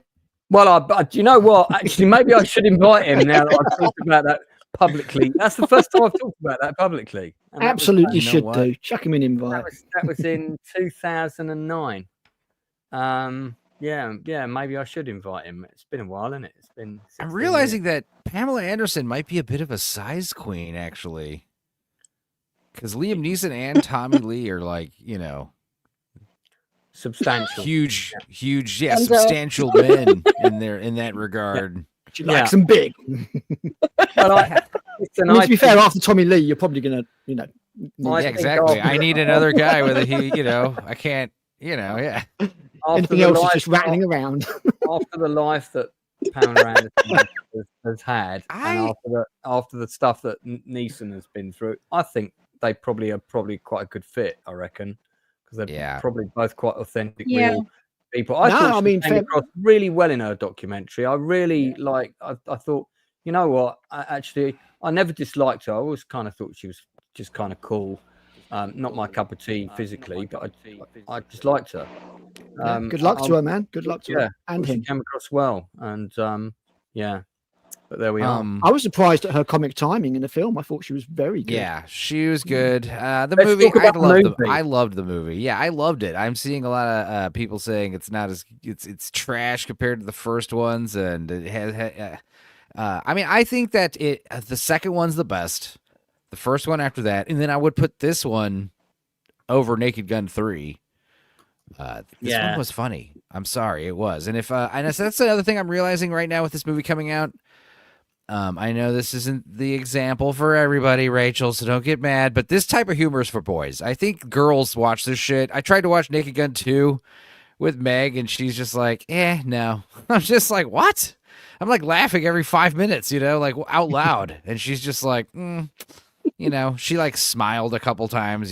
Well, you know what? Actually, maybe I should invite him now that I've talked about that publicly. That's the first time I've talked about that publicly. And absolutely should do. Chuck him an invite. That was in 2009. Yeah, maybe I should invite him. It's been a while, isn't it? It's been. I'm realizing that Pamela Anderson might be a bit of a size queen, actually, because Liam Neeson and Tommy Lee are like, substantial, huge, substantial men in that regard. She likes them big. Well, to be fair, after Tommy Lee, you're probably gonna, Yeah, exactly. I need another guy with I can't, yeah. Anything else is just rattling around. After the life that Pamela Anderson has had, and after the stuff that Neeson has been through, I think they probably are quite a good fit. I reckon, because they're probably both quite authentic, real people. I thought she came across really well in her documentary. I really I thought, you know what? I never disliked her. I always kind of thought she was just kind of cool. Not my cup of tea physically, but I just liked her. Good luck to her, man. Good luck to her and him. She came across well, and but there we are. I was surprised at her comic timing in the film. I thought she was very good. Yeah, she was good. The movie, I loved the movie. Yeah, I loved it. I'm seeing a lot of people saying it's not as it's trash compared to the first ones, and it has. I think that the second one's the best. The first one after that, and then I would put this one over Naked Gun 3. This one was funny. I'm sorry, it was. And that's another thing I'm realizing right now with this movie coming out. I know this isn't the example for everybody, Rachel, so don't get mad, but this type of humor is for boys. I think girls watch this shit. I tried to watch Naked Gun 2 with Meg, and she's just like, no. I'm just like, what? I'm like laughing every 5 minutes, like out loud. And she's just like, she like smiled a couple times,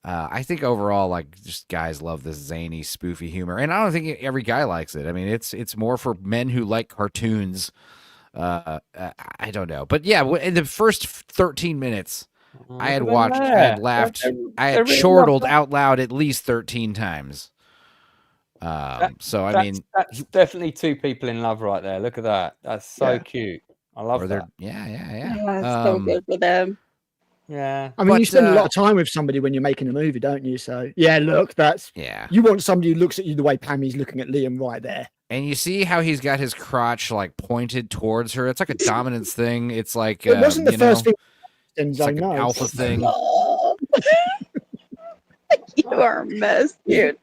I think overall, like, just guys love this zany, spoofy humor, and I don't think every guy likes it. I mean, it's more for men who like cartoons. I don't know, but yeah, in the first 13 minutes, I had watched, I had laughed, I had chortled out loud at least 13 times. So I mean, that's definitely two people in love right there. Look at that. That's so cute. I love that. Yeah. That's so good for them. Yeah. I mean, But, you spend a lot of time with somebody when you're making a movie, don't you? So yeah, look, you want somebody who looks at you the way Pammy's looking at Liam right there. And you see how he's got his crotch like pointed towards her. It's like a dominance thing. It's like It wasn't the first thing. It's like an alpha thing. You are a mess, dude.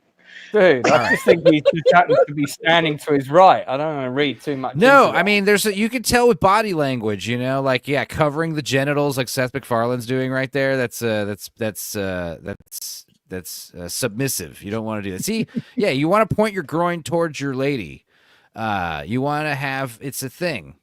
Dude, I just think he just happens to be standing to his right. I don't want to read too much. No, I mean, you can tell with body language, like covering the genitals, like Seth MacFarlane's doing right there. That's submissive. You don't want to do that. See, you want to point your groin towards your lady. You want to have it's a thing.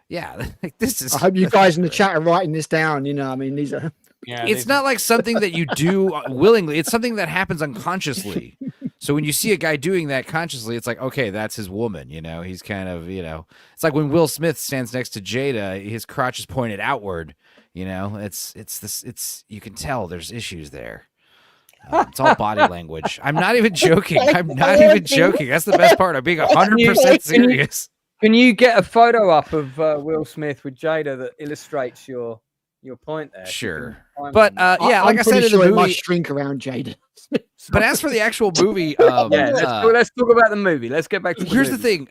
Yeah, like this is. I hope you guys in the chat are writing this down. I mean, these are. Yeah, it's not like something that you do willingly. It's something that happens unconsciously. So when you see a guy doing that consciously, it's like, okay, that's his woman. He's kind of, it's like when Will Smith stands next to Jada, his crotch is pointed outward. It's you can tell there's issues there. It's all body language. I'm not even joking. I'm not even joking. That's the best part. I'm being 100% serious. Can you get a photo up of Will Smith with Jada that illustrates your point there? Sure. But like I said in the movie, might shrink around Jada. But as for the actual movie, let's talk about the movie. Let's get back to here's the thing.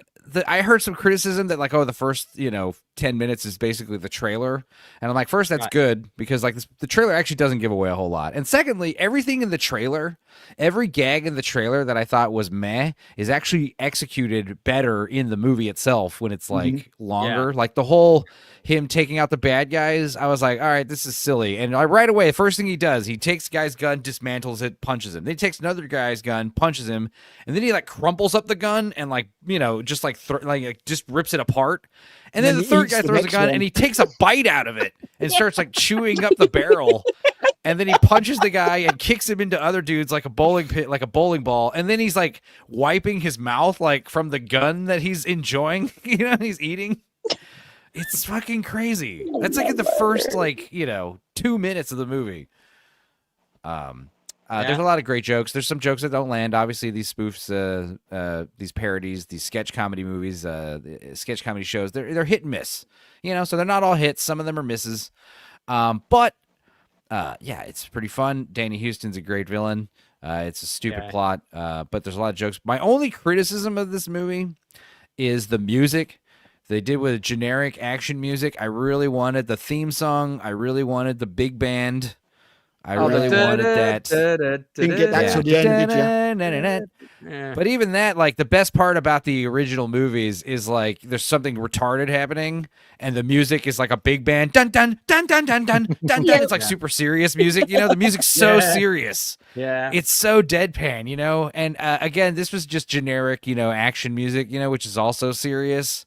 I heard some criticism that the first 10 minutes is basically the trailer, and I'm like, first, that's good because the trailer actually doesn't give away a whole lot, and secondly, everything in the trailer, every gag in the trailer that I thought was meh is actually executed better in the movie itself when it's longer. Like the whole him taking out the bad guys, I was like, all right, this is silly, and right away, the first thing he does, he takes the guy's gun, dismantles it, punches him. Then he takes another guy's gun, punches him, and then he crumples up the gun and just rips it apart. And then the third guy throws a gun and he takes a bite out of it and starts chewing up the barrel. And then he punches the guy and kicks him into other dudes like a bowling pit, like a bowling ball. And then he's wiping his mouth from the gun that he's enjoying, he's eating. It's fucking crazy. That's in the first 2 minutes of the movie. There's a lot of great jokes. There's some jokes that don't land. Obviously, these spoofs, these parodies, these sketch comedy movies, sketch comedy shows, they're hit and miss. So they're not all hits. Some of them are misses. But it's pretty fun. Danny Houston's a great villain. It's a stupid plot, but there's a lot of jokes. My only criticism of this movie is the music. They did with generic action music. I really wanted the theme song. I really wanted the big band. I really wanted that. Didn't get that till the end, did you? But even that, the best part about the original movies is there's something retarded happening, and the music is a big band. Dun dun dun dun dun dun dun dun. It's super serious music. The music's so serious. Yeah, it's so deadpan. And again, this was just generic, action music, which is also serious.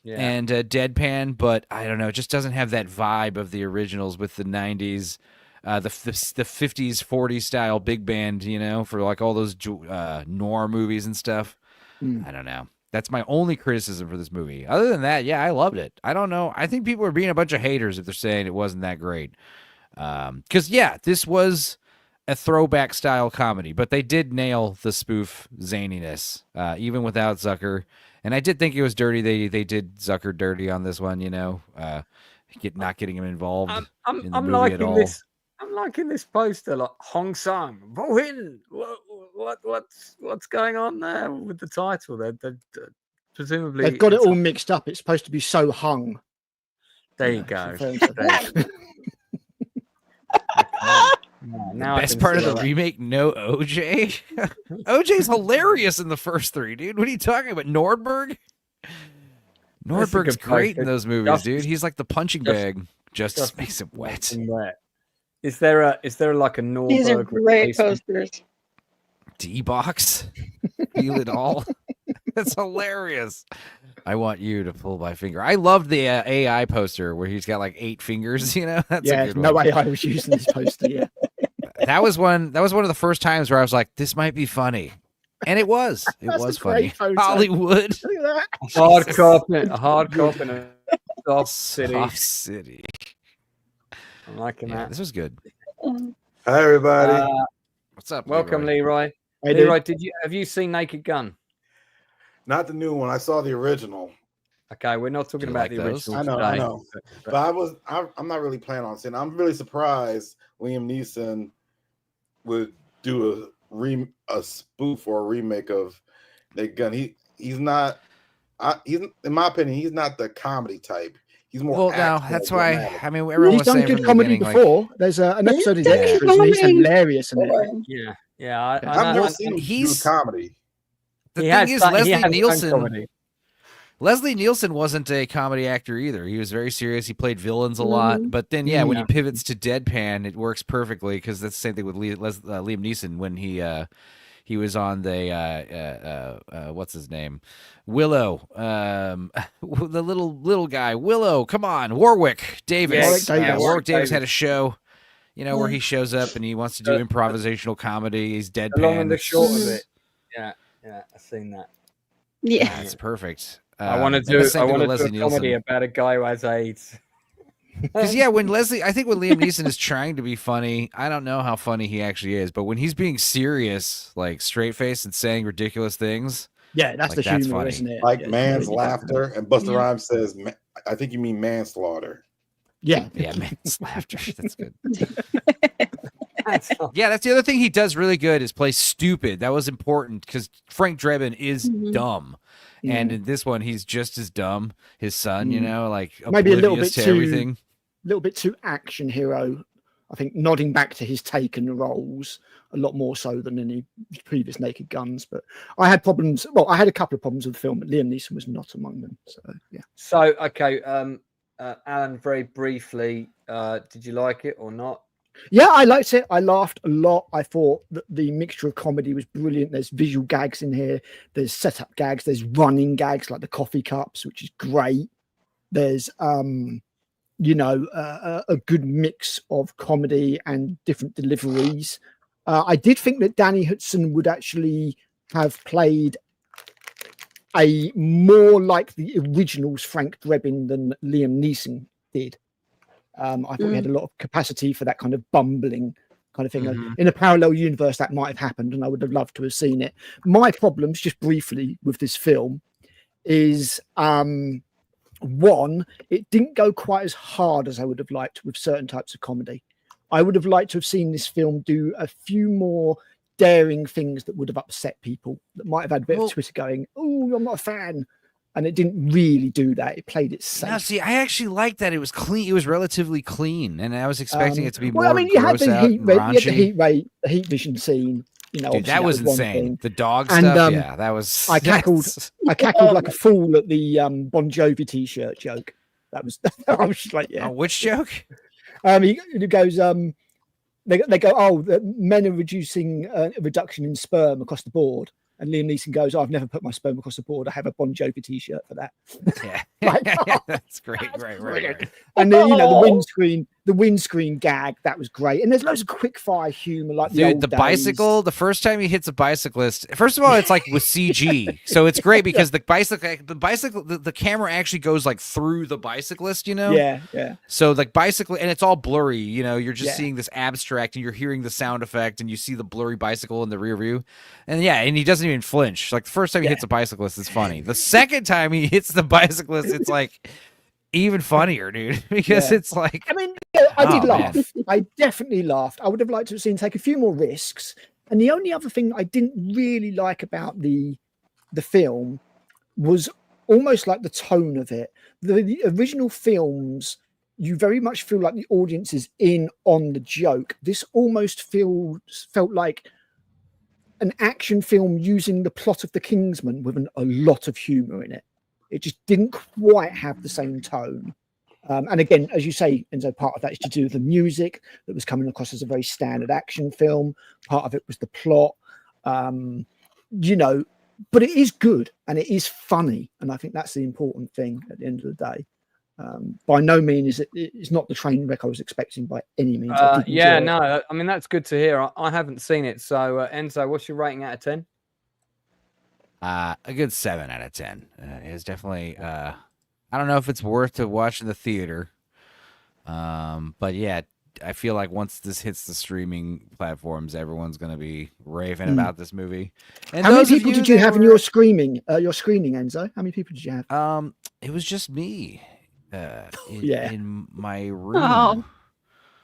Yeah. And deadpan, but I don't know, it just doesn't have that vibe of the originals with the 90s. The 50s, 40s style big band, for all those noir movies and stuff. I don't know. That's my only criticism for this movie. Other than that, I loved it. I don't know. I think people are being a bunch of haters if they're saying it wasn't that great. Because, this was a throwback style comedy, but they did nail the spoof zaniness, even without Zucker. And I did think it was dirty. They did Zucker dirty on this one, not getting him involved in the movie at all. I'm liking this poster, Hong Sang, Bohin. What's going on there with the title? They're presumably they've got it all mixed up. It's supposed to be So Hung. There you go. The best part of the remake, no OJ. OJ's hilarious in the first three, dude. What are you talking about? Nordberg? Nordberg's great in those movies, dude. He's like the punching bag. Justice makes him wet. Is there a Nordberg? These are great posters. D-Box? Feel it all? That's hilarious. I want you to pull my finger. I loved the AI poster where he's got 8 fingers, That's a good no one. AI was using this poster, that was one of the first times where I was like, this might be funny. And it was. It That's was a funny. great photo. Hollywood. Look at that. A hard cop in a soft city. Soft City. I'm liking Yeah, that. this was good. Hi, everybody. What's up? Welcome, Leroy. Hey, dude. Leroy, have you seen Naked Gun? Not the new one. I saw the original. Okay, we're not talking you about like the those? original. I today. know. But I'm not really planning on seeing it. I'm really surprised Liam Neeson would do a spoof or a remake of Naked Gun. He's not. He's, in my opinion, he's not the comedy type. He's more. Well, no, action that's or why. dramatic. I mean, everyone He's was done saying good from the comedy beginning, before. There's an episode of He's done Extras, and he's comedy hilarious in it. before. Yeah. I've never seen him he's- do comedy. the He thing has is, done- he Leslie has done Nielsen. comedy. Leslie Nielsen wasn't a comedy actor either. He was very serious. He played villains a lot. But then, when he pivots to deadpan, it works perfectly because that's the same thing with Liam Neeson when he was on the what's his name, Willow, the little guy, Willow. Come on, Warwick Davis. Warwick Davis. Warwick Davis had a show, where he shows up and he wants to do improvisational comedy. He's deadpan. The long and the short of it. Yeah, I've seen that. Yeah. That's perfect. I want to and the do. same I thing want with to do a Leslie comedy Nielsen. about a guy who has AIDS. Because when Liam Neeson is trying to be funny, I don't know how funny he actually is, but when he's being serious, like straight face and saying ridiculous things, Yeah, that's Like, the that's humor, funny. isn't it? Like Yeah, man's it's really laughter, and Busta Yeah. Rhymes says, "I think you mean manslaughter." Yeah, man's laughter. That's good. That's Yeah, that's the other thing he does really good is play stupid. That was important because Frank Drebin is Mhm. dumb. And in this one, he's just as dumb. His son, like Maybe a little oblivious bit to too- everything. little bit too action hero. I think nodding back to his Taken roles a lot more so than any previous Naked Guns. But I had problems. Well, I had a couple of problems with the film, but Liam Neeson was not among them. So yeah. So okay, Alan, very briefly, did you like it or not? Yeah, I liked it. I laughed a lot. I thought that the mixture of comedy was brilliant. There's visual gags in here. There's setup gags. There's running gags like the coffee cups, which is great. There's a good mix of comedy and different deliveries. I did think that Danny Hudson would actually have played a more like the originals Frank Drebin than Liam Neeson did. I thought he had a lot of capacity for that kind of bumbling kind of thing. In a parallel universe, that might have happened, and I would have loved to have seen it. My problems, just briefly, with this film is one, it didn't go quite as hard as I would have liked with certain types of comedy. I would have liked to have seen this film do a few more daring things that would have upset people, that might have had a bit of Twitter going, "Oh, I'm not a fan." And it didn't really do that. It played it safe. Now, see, I actually liked that it was clean. It was relatively clean, and I was expecting it to be more well, I mean, you had gross the out heat, and you had the raunchy. heat vision scene. Dude, obviously that was one insane. thing. The dog And, stuff, yeah, that was. I cackled like a fool at the Bon Jovi t-shirt joke. That was. I was just like, yeah. Oh, which joke? He goes. They go. Oh, the men are reducing a reduction in sperm across the board. And Liam Neeson goes, "I've never put my sperm across the board. I have a Bon Jovi t-shirt for that." Yeah, Like, that's great. Right. And then the windscreen gag, that was great. And there's loads of quick fire humor, like Dude, the the old bicycle, the first time he hits a bicyclist, first of all, it's like with CG. So it's great because the camera actually goes like through the bicyclist, days. Yeah. So like bicycle, and it's all blurry, you're just Yeah. seeing this abstract and you're hearing the sound effect and you see the blurry bicycle in the rear view. And and he doesn't even flinch. Like the first time he hits a bicyclist, it's funny. The second time he hits the bicyclist, it's like even funnier, dude, because it's like, I mean, I did Oh, laugh. man. I definitely laughed. I would have liked to have seen take a few more risks. And the only other thing I didn't really like about the film was almost like the tone of it. The original films, you very much feel like the audience is in on the joke. This almost felt like an action film using the plot of The Kingsman with a lot of humor in it. It just didn't quite have the same tone. And again, as you say, Enzo, part of that is to do with the music that was coming across as a very standard action film. Part of it was the plot, but it is good and it is funny. And I think that's the important thing at the end of the day. By no means it's not the train wreck I was expecting by any means. I did Yeah, enjoy it. no, I mean that's good to hear. I haven't seen it, so Enzo, what's your rating out of 10? A good 7 out of 10. It's definitely. I don't know if it's worth to watch in the theater, but yeah, I feel like once this hits the streaming platforms, everyone's going to be raving about this movie. And how many people did you have in your screening, Enzo? How many people did you have? It was just me. Yeah. In my room.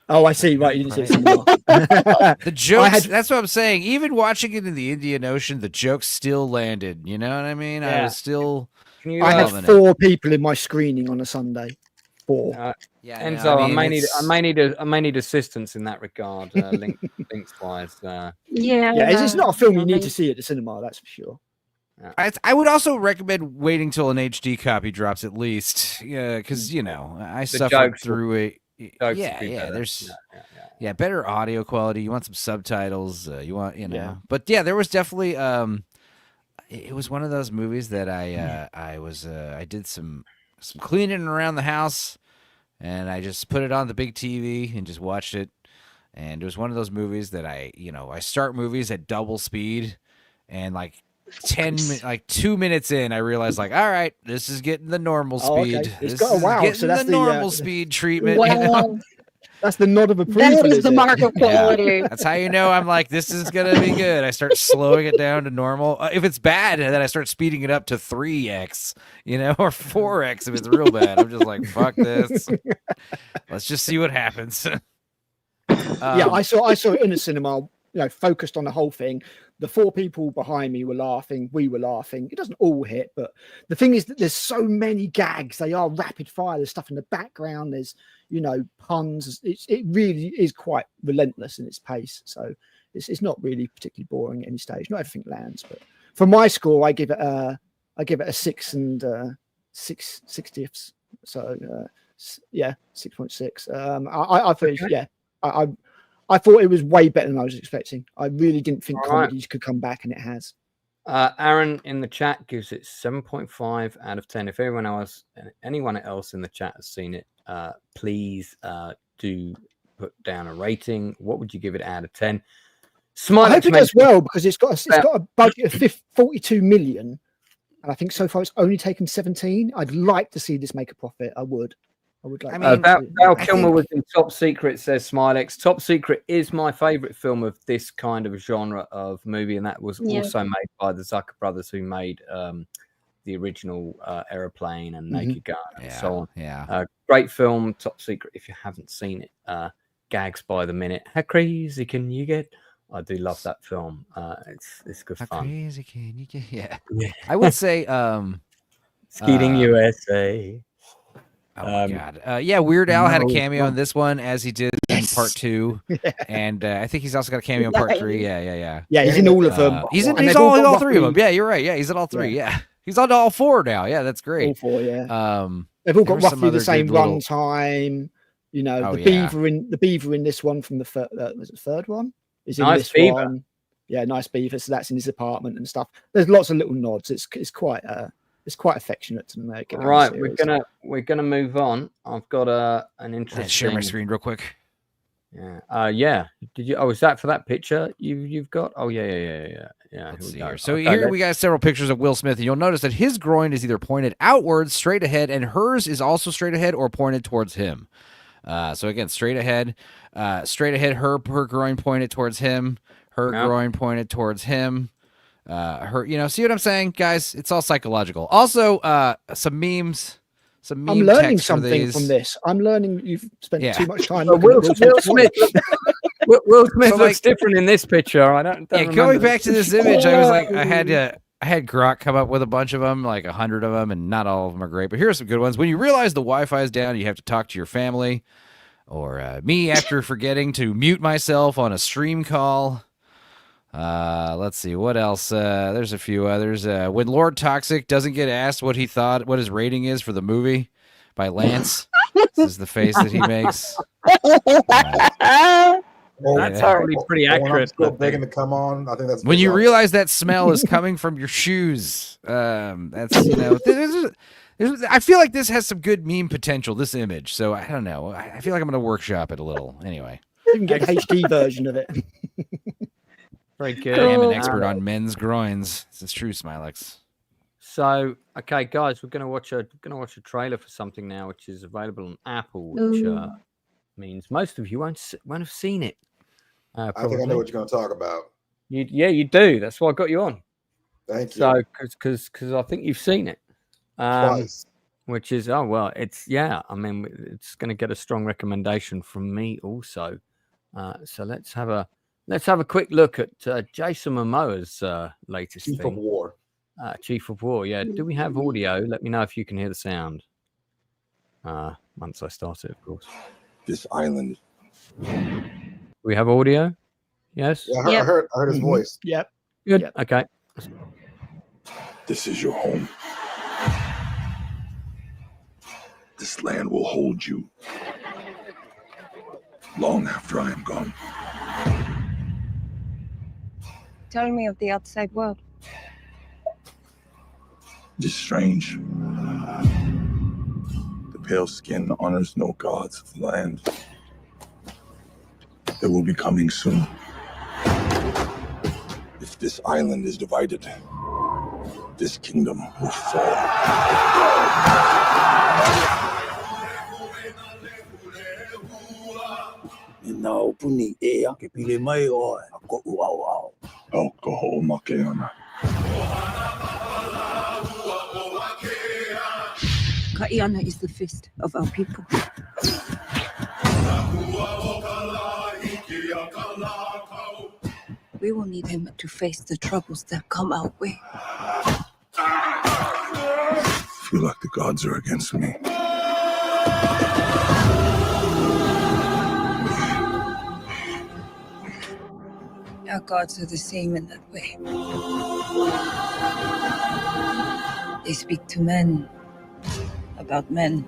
Oh, I see. Right, you didn't see it. The jokes. That's what I'm saying. Even watching it in the Indian Ocean, the jokes still landed. You know what I mean? Yeah. I was still. I had 4 people in my screening on a Sunday. 4. Yeah, Enzo, no, I may need assistance in that regard, links wise. It's not a film you need to see at the cinema. That's for sure. I would also recommend waiting till an HD copy drops at least, because I suffered through it. There's better audio quality. You want some subtitles. You want but yeah, there was definitely it was one of those movies that I did some cleaning around the house, and I just put it on the big TV and just watched it. And it was one of those movies that I start movies at double speed, and like 2 minutes in, I realized all right, this is getting the normal speed. Okay. This so that's that's the normal speed treatment. Well, that's the nod of approval. that is the mark of quality. Yeah, that's how you know I'm like, this is gonna be good. I start slowing it down to normal. If it's bad, then I start speeding it up to 3x, or 4x if it's real bad. I'm just like, fuck this. Let's just see what happens. I saw it in a cinema. Focused on the whole thing. The 4 people behind me were laughing. We were laughing. It doesn't all hit, but the thing is that there's so many gags. They are rapid fire. There's stuff in the background. There's, puns. It really is quite relentless in its pace. So it's not really particularly boring at any stage. Not everything lands, but for my score, I give it a 6 and 6/60. So 6.6. I thought it was way better than I was expecting. I really didn't think comedies could come back, and it has. Aaron in the chat gives it 7.5 out of 10. If anyone else in the chat has seen it, please do put down a rating. What would you give it out of 10? I hope it does well, because it's got a budget of 42 million, and I think so far it's only taken 17. I'd like to see this make a profit. I would like. Val Kilmer was in Top Secret, says Smilex. Top Secret is my favorite film of this kind of genre of movie, and that was also made by the Zucker brothers, who made the original Aeroplane and Naked Gun and so on. Yeah, great film, Top Secret. If you haven't seen it, gags by the minute. How crazy can you get? I do love that film. It's good fun. How crazy can you get? Yeah. I would say Skeeting USA. Oh my God. Weird Al had a cameo in this one, as he did in part 2. And I think he's also got a cameo in part 3. Yeah, he's in all of them. He's all 3 of them. Yeah, you're right. Yeah, he's in all 3. Yeah. He's on all 4 now. Yeah, that's great. All 4, yeah. They've all got roughly the same run time. The beaver in this one from the third one is in this one. Yeah, nice beaver. So that's in his apartment and stuff. There's lots of little nods. It's quite affectionate to make it. Right, we're gonna move on. I've got an interesting. Let's share my screen real quick. Yeah. Did you? Oh, is that for that picture you've got? Oh, yeah. Let's see here. So here we got several pictures of Will Smith, and you'll notice that his groin is either pointed outwards, straight ahead, and hers is also straight ahead or pointed towards him. So again, straight ahead. Her groin pointed towards him. Her groin pointed towards him. See what I'm saying, guys? It's all psychological. Also, some memes. I'm learning something from this. I'm learning you've spent too much time. Will Smith looks different in this picture. I don't going back to this image, I was like, I had Grok come up with a bunch of them, like 100 of them, and not all of them are great. But here are some good ones. When you realize the Wi-Fi is down, you have to talk to your family, or me after forgetting to mute myself on a stream call. Let's see what else. There's a few others. When Lord Toxic doesn't get asked what his rating is for the movie by Lance. This is the face that he makes. That's already pretty accurate. Still begging to come on. I think that's when you realize that smell is coming from your shoes. There's I feel like this has some good meme potential, this image. So I don't know. I feel like I'm going to workshop it a little. Anyway. You can get the HD version of it. Very good. I am an Cool. expert on men's groins. This is true, Smilex. So, okay, guys, we're gonna watch a trailer for something now, which is available on Apple, which Ooh. means most of you won't have seen it. I think I probably. know what you're going to talk about. You do. That's why I got you on. Thank you. So, because I think you've seen it, Twice. which is I mean, it's going to get a strong recommendation from me also. So let's have a quick look at Jason Momoa's latest Chief thing. of War. Chief of War. Yeah. Do we have audio? Let me know if you can hear the sound. Once I start it, of course. This island. We have audio. Yes. Yeah, I Yep. heard his voice. Yep. Good. Yep. Okay. This is your home. This land will hold you long after I am gone. Tell me of the outside world. It is strange. The pale skin honors no gods of the land. They will be coming soon. If this island is divided, this kingdom will fall. Alcohol makeana. Kaiana is the fist of our people. We will need him to face the troubles that come our way. I feel like the gods are against me. Our gods are the same in that way. They speak to men about men.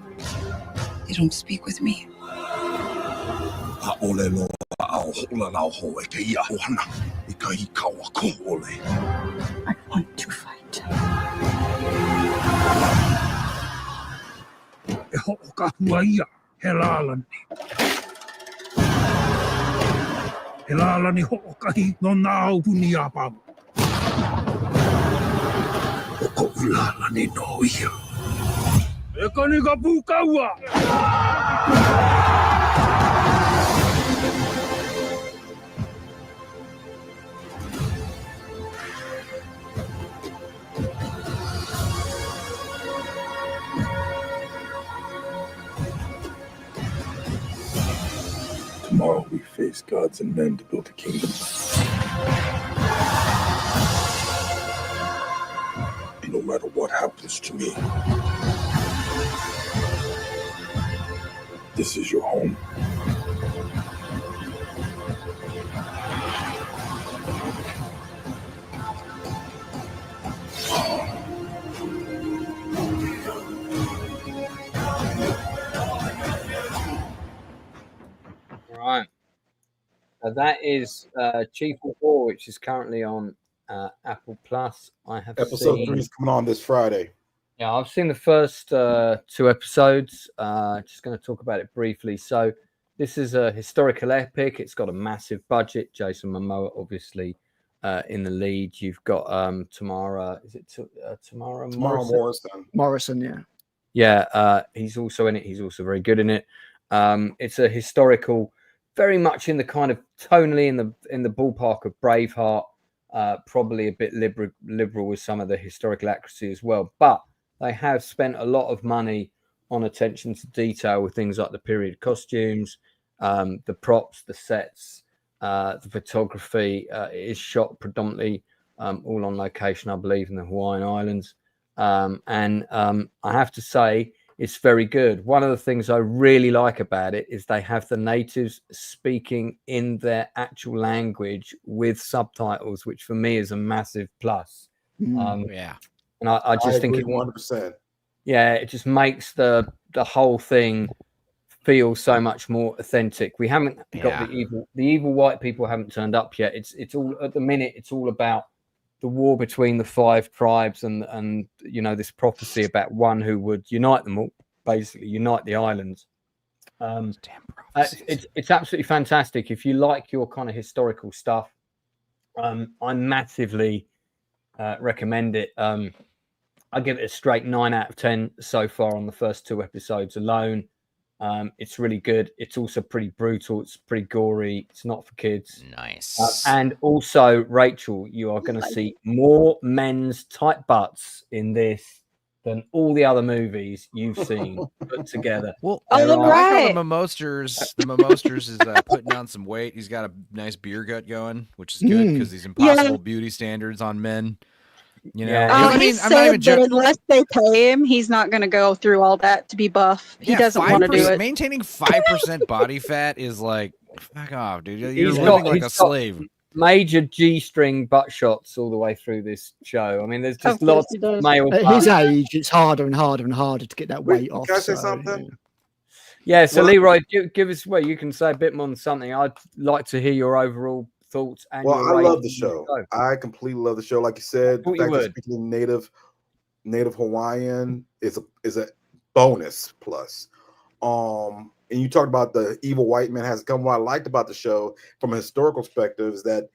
They don't speak with me. I want to fight. Tomorrow we face gods and men to build a kingdom. No matter what happens to me, this is your home. Right. That is Chief of War, which is currently on Apple Plus. I have Episode seen 3 is coming on this Friday. Yeah, I've seen the first 2 episodes. Just going to talk about it briefly. So this is a historical epic. It's got a massive budget. Jason Momoa, obviously, in the lead. You've got Tamara. Is it Tamara Morrison? Morrison, yeah. Yeah, he's also in it. He's also very good in it. It's a historical, very much in the kind of tonally in the ballpark of Braveheart. Probably a bit liberal with some of the historical accuracy as well, but they have spent a lot of money on attention to detail with things like the period costumes, the props, the sets, the photography. It is shot predominantly all on location, I believe, in the Hawaiian Islands. And I have to say, it's very good. One of the things I really like about it is they have the natives speaking in their actual language with subtitles, which for me is a massive plus. Yeah. And I just think agree 100%. Yeah, it just makes the whole thing feel so much more authentic. We haven't got the evil white people haven't turned up yet. It's all at the minute. It's all about the war between the 5 tribes and this prophecy about one who would unite them all, basically unite the islands. It's absolutely fantastic. If you like your kind of historical stuff, I massively recommend it. I give it a straight 9 out of 10 so far on the first 2 episodes alone. It's really good. It's also pretty brutal. It's pretty gory. It's not for kids. Nice. And also, Rachel, you are going to see more men's tight butts in this than all the other movies you've seen put together. Well, Oh, I like how right. the Mimosters is putting on some weight. He's got a nice beer gut going, which is good because these impossible beauty standards on men. You know, Yeah. Oh, he said that unless they pay him, he's not going to go through all that to be buff. He doesn't want to do it. Maintaining 5% body fat is like, fuck off, dude. You're He's living like a got slave. Major G-string butt shots all the way through this show. I mean, there's just lots of male. At his age, it's harder and harder and harder to get that weight off. Can I say something? Yeah, so Leroy, give us, well, you can say a bit more than something. I'd like to hear your overall thoughts. And Well, your I love the rating show. I completely love the show. Like you said, the fact that speaking native Hawaiian is a bonus plus. And you talked about the evil white man has come. What I liked about the show from a historical perspective is that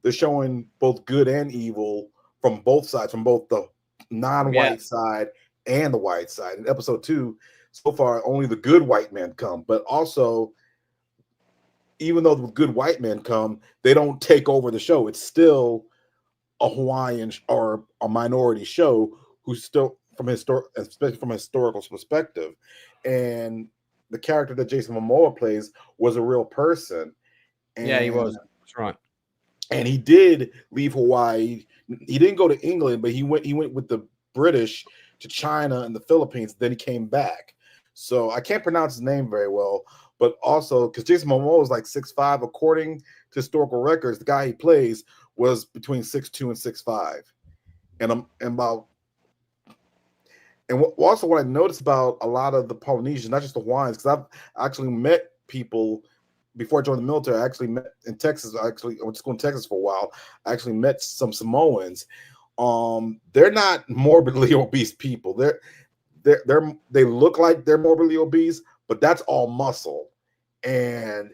they're showing both good and evil from both sides, from both the non-white side and the white side. In episode 2, so far, only the good white men come, but also, even though the good white men come, they don't take over the show. It's still a Hawaiian or a minority show who's still especially from a historical perspective. And the character that Jason Momoa plays was a real person. And, he was. That's right. And he did leave Hawaii. He didn't go to England, but he went with the British to China and the Philippines. Then he came back. So I can't pronounce his name very well, but also because Jason Momoa is like 6'5", according to historical records, the guy he plays was between 6'2" and 6'5". And also what I noticed about a lot of the Polynesians, not just the Hawaiians, because I've actually met people before I joined the military. I actually met in Texas. I went to school in Texas for a while. I actually met some Samoans. They're not morbidly obese people. They look like they're morbidly obese, but that's all muscle. And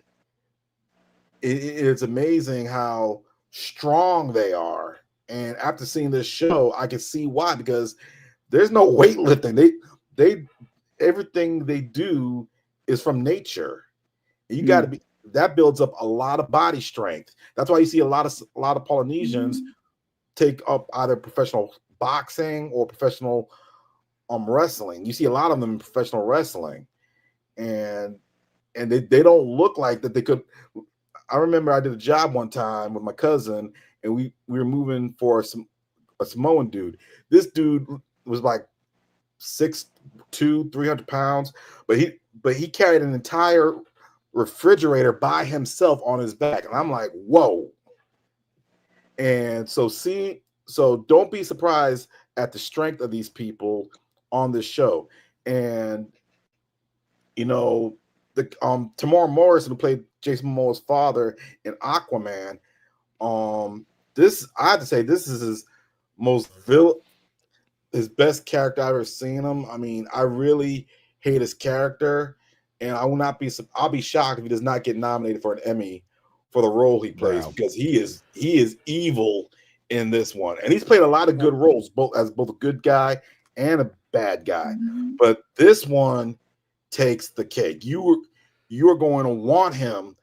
it's amazing how strong they are. And after seeing this show, I can see why, because there's no weightlifting. They everything they do is from nature. You got to be, that builds up a lot of body strength. That's why you see a lot of Polynesians take up either professional boxing or professional wrestling. You see a lot of them in professional wrestling, and they don't look like that they could. I remember I did a job one time with my cousin, and we were moving for a Samoan dude. This dude was like 6'2", 300 pounds, but he carried an entire refrigerator by himself on his back, and I'm like, whoa. And so don't be surprised at the strength of these people on this show. And the Tamora Morrison, who played Jason Momoa's father in Aquaman, I have to say this is his best character I've ever seen him. I mean, I really hate his character, and I'll be shocked if he does not get nominated for an Emmy for the role he plays, because he is evil in this one. And he's played a lot of good roles, both a good guy and a bad guy. But this one takes the cake. You are going to want him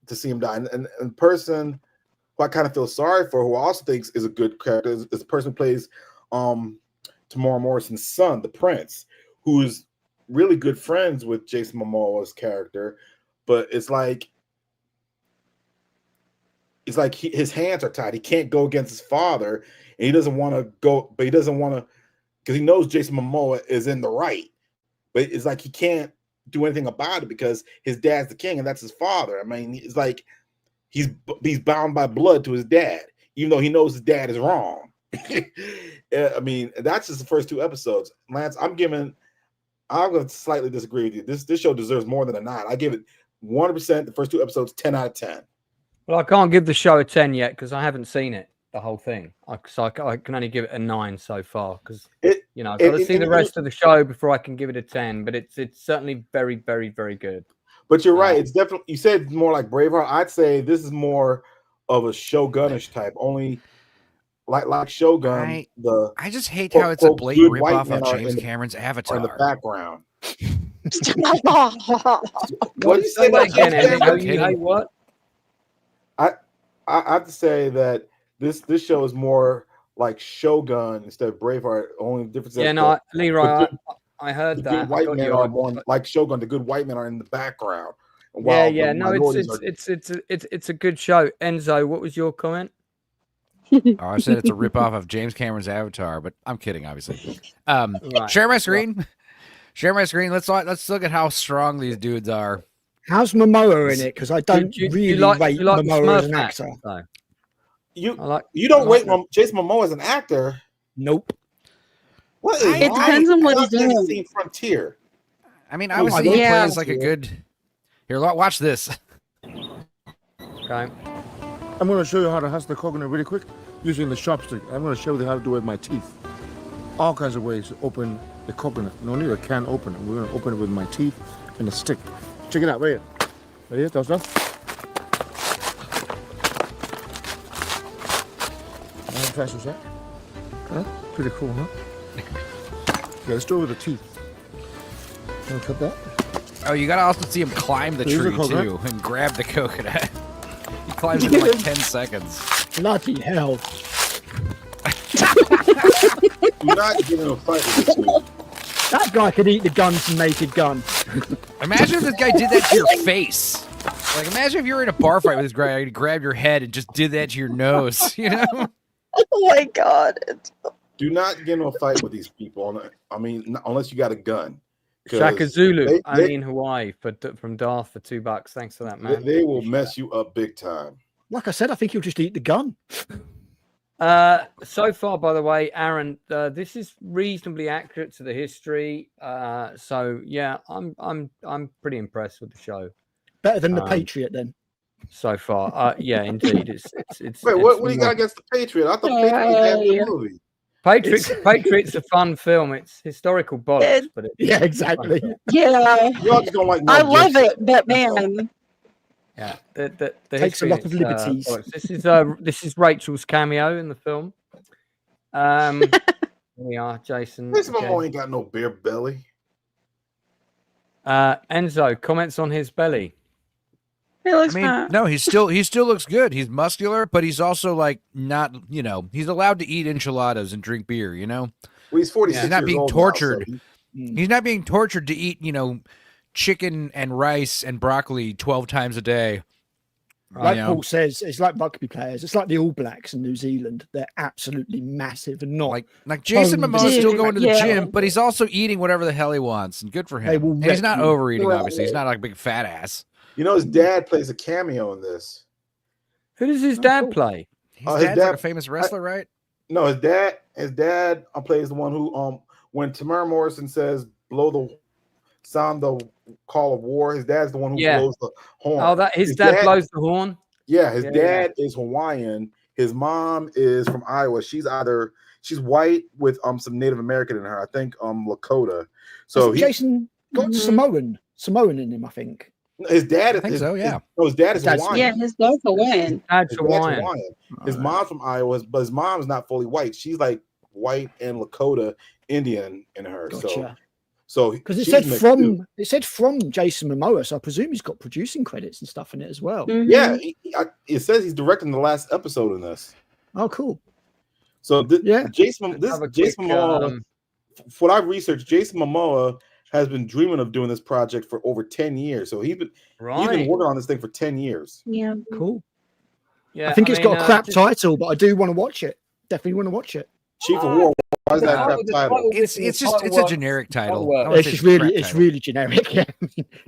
to see him die. And the person who I kind of feel sorry for, who I also thinks is a good character, is the person who plays Tamora Morrison's son, the Prince, who is really good friends with Jason Momoa's character, but it's like his hands are tied. He can't go against his father, and he doesn't want to go, but he doesn't want to, because he knows Jason Momoa is in the right, but it's like he can't do anything about it because his dad's the king and that's his father. I mean, it's like he's bound by blood to his dad, even though he knows his dad is wrong. I mean, that's just the first 2 episodes. Lance, I'm going to slightly disagree with you. This show deserves more than a 9. I give it 100%. The first 2 episodes, 10 out of 10. Well, I can't give the show a 10 yet because I haven't seen it. the whole thing. So I can only give it a 9 so far because It, I've got to see the rest of the show before I can give it a 10. But it's certainly very, very, very good. But you're right. It's definitely, you said more like Braveheart. I'd say this is more of a Shogun-ish type. Only like Shogun. I just hate how it's a blatant ripoff of James Cameron's Avatar. In the background. What do you say about James Cameron? You hate what? I have to say that this show is more like Shogun instead of Braveheart. Only difference. Yeah, no, Leroy, I heard that. Good white men are more like Shogun. The good white men are in the background. Yeah. No, it's a good show. Enzo, what was your comment? I said it's a ripoff of James Cameron's Avatar, but I'm kidding, obviously. Right. Share my screen. Share my screen. Let's look at how strong these dudes are. How's Momoa in it? Because I don't really rate Momoa as an actor. You don't rate Jason Momoa as an actor? Nope. What is it depends on what he's doing. Seen Frontier. I mean, obviously he plays like a good. Here, watch this. Okay. I'm going to show you how to husk the coconut really quick using the chopstick. I'm going to show you how to do it with my teeth. All kinds of ways to open the coconut. No need a can opener. We're going to open it with my teeth and a stick. Check it out right here. Right here, that stuff. How fast was that? Huh? Pretty cool, huh? Okay, let's do it with the teeth. Want to cut that? Oh, you got to also see him climb the tree too and grab the coconut. He climbs it in like 10 seconds. Bloody hell. You're not giving a fight with this dude. That guy could eat the gun from Naked Gun. Imagine if this guy did that to your face. Like, imagine if you were in a bar fight with this guy, he'd grab your head and just did that to your nose, you know? Oh my God. Do not get in a fight with these people. I mean, unless you got a gun. Shaka Zulu, in Hawaii from Darth for $2. Thanks for that, man. They will mess you up big time. Like I said, I think he'll just eat the gun. So far, by the way, Aaron, this is reasonably accurate to the history. So yeah, I'm pretty impressed with the show. Better than the Patriot, then. So far, yeah, indeed. It's Wait, what do you got against the Patriot? I thought Patriot was a good movie. Patriot's a fun film. It's historical bollocks, but yeah, exactly. Yeah, y'all just don't like. I love it, but man. Yeah, the takes a lot of liberties. This is Rachel's cameo in the film. Here we are, Jason. Jason Momoa ain't got no beer belly. Enzo, comments on his belly. He looks fat. No, he still looks good. He's muscular, but he's also like not, he's allowed to eat enchiladas and drink beer, Well, he's 46 He's not being years old tortured. now, so He's not being tortured to eat, chicken and rice and broccoli 12 times a day. Like Paul says, it's like rugby players. It's like the All Blacks in New Zealand. They're absolutely massive and not like Jason Momoa is still going to the gym, but he's also eating whatever the hell he wants, and good for him. And he's not overeating, obviously. He's not like a big fat ass. his dad plays a cameo in this. Who does his dad play? His dad's like a famous wrestler, right? No, his dad plays the one who when Tamara Morrison says sound the call of war, his dad's the one who blows the horn. Oh, his dad blows the horn? Yeah, his dad is Hawaiian. His mom is from Iowa. She's white with some Native American in her. I think Lakota. So Jason got Samoan in him, I think. His dad, I think so, yeah. His dad is Hawaiian. Yeah, his dad's Hawaiian. Dad's Hawaiian. His mom's from Iowa, but his mom's not fully white. She's like white and Lakota Indian in her. Gotcha. So because it said from Jason Momoa, so I presume he's got producing credits and stuff in it as well. Mm-hmm. Yeah, it says he's directing the last episode in this. Oh, cool. So Jason Momoa. What I've researched, Jason Momoa has been dreaming of doing this project for over 10 years. So he's been working on this thing for 10 years. Yeah, cool. Yeah, I think it's got a crap title, but I do want to watch it. Definitely want to watch it. Chief of War. Why is that crap title? It's a generic title. It's really generic. Yeah.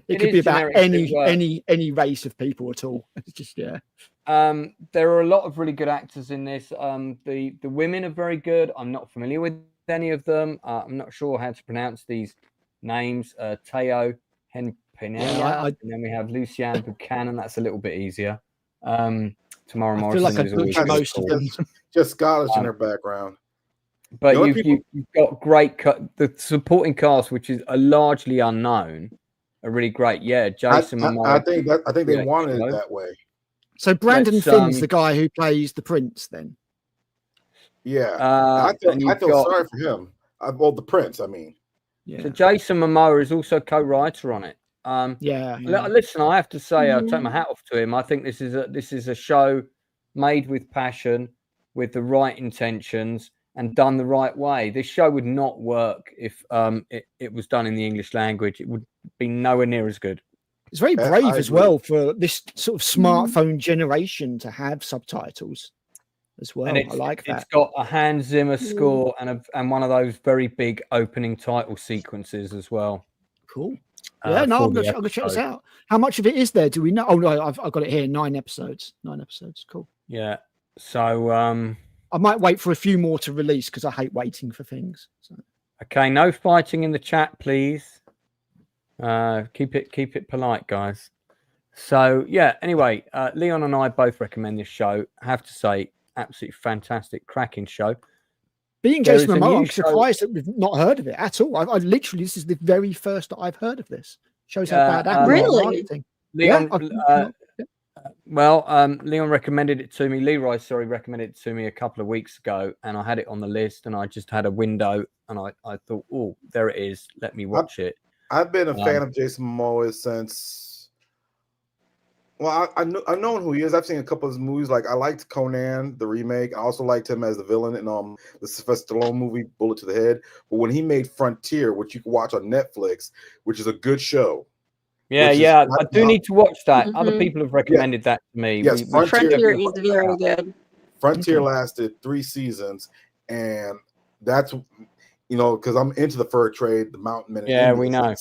It could be about any race of people at all. It's just there are a lot of really good actors in this. The women are very good. I'm not familiar with any of them. I'm not sure how to pronounce these names. Teo Henpenea, and then we have Luciane Buchanan. That's a little bit easier. Tamara I Morrison feel like is I always butchered good most of call. them. Just Scottish in her background. But The only you've got great the supporting cast, which is a largely unknown, are really great. Yeah, Jason Momoa. I think they Yeah, wanted Joe. it that way. So Brandon Let's, Finn's the guy who plays the prince, then. Yeah, and I you've feel got- sorry for him. Well, the prince, I mean. Yeah. So Jason Momoa is also co-writer on it. Yeah. Listen, I have to say, I take my hat off to him. I think this is a show made with passion, with the right intentions, and done the right way. This show would not work if it was done in the English language. It would be nowhere near as good. It's very I brave as agree. well for this sort of smartphone generation to have subtitles as well. And I like that. It's got a Hans Zimmer score and one of those very big opening title sequences as well. Cool. Yeah, no, I'm gonna check this out. How much of it is there? Do we know? Oh no, I've got it here. 9 episodes. 9 episodes. Cool. Yeah. So I might wait for a few more to release because I hate waiting for things. So. okay, no fighting in the chat, please. Keep it polite, guys. So yeah. Anyway, Leon and I both recommend this show. I have to say, absolutely fantastic, cracking show. Being There Jason is a Momoa, new I'm show- surprised that we've not heard of it at all. I literally, this is the very first that I've heard of this. Shows how bad that Really? marketing. Leon, Yeah, Leon recommended it to me. Leroy, sorry, recommended it to me a couple of weeks ago, and I had it on the list, and I just had a window, and I thought, oh, there it is. Let me watch it. I've been a fan of Jason Momoa since. Well, I've known who he is. I've seen a couple of his movies. Like I liked Conan, the remake. I also liked him as the villain in the Sylvester Stallone movie, Bullet to the Head. But when he made Frontier, which you can watch on Netflix, which is a good show. Yeah, I do need to watch that. Other people have recommended that to me. Yes, Frontier is very good. Frontier lasted 3 seasons, and that's because I'm into the fur trade, the mountain men. Yeah, we know.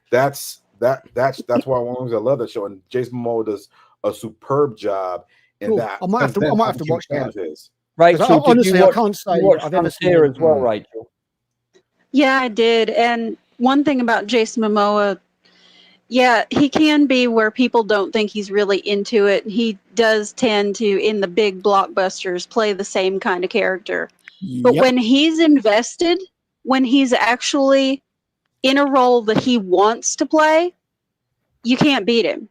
That's why I love that show, and Jason Momoa does a superb job in Cool. that. I might have to watch that. Rachel, Honestly, I can't say I've ever seen it as well, Rachel. Yeah, I did. And one thing about Jason Momoa, yeah, he can be where people don't think he's really into it. He does tend to, in the big blockbusters, play the same kind of character. But when he's invested, when he's actually in a role that he wants to play, you can't beat him.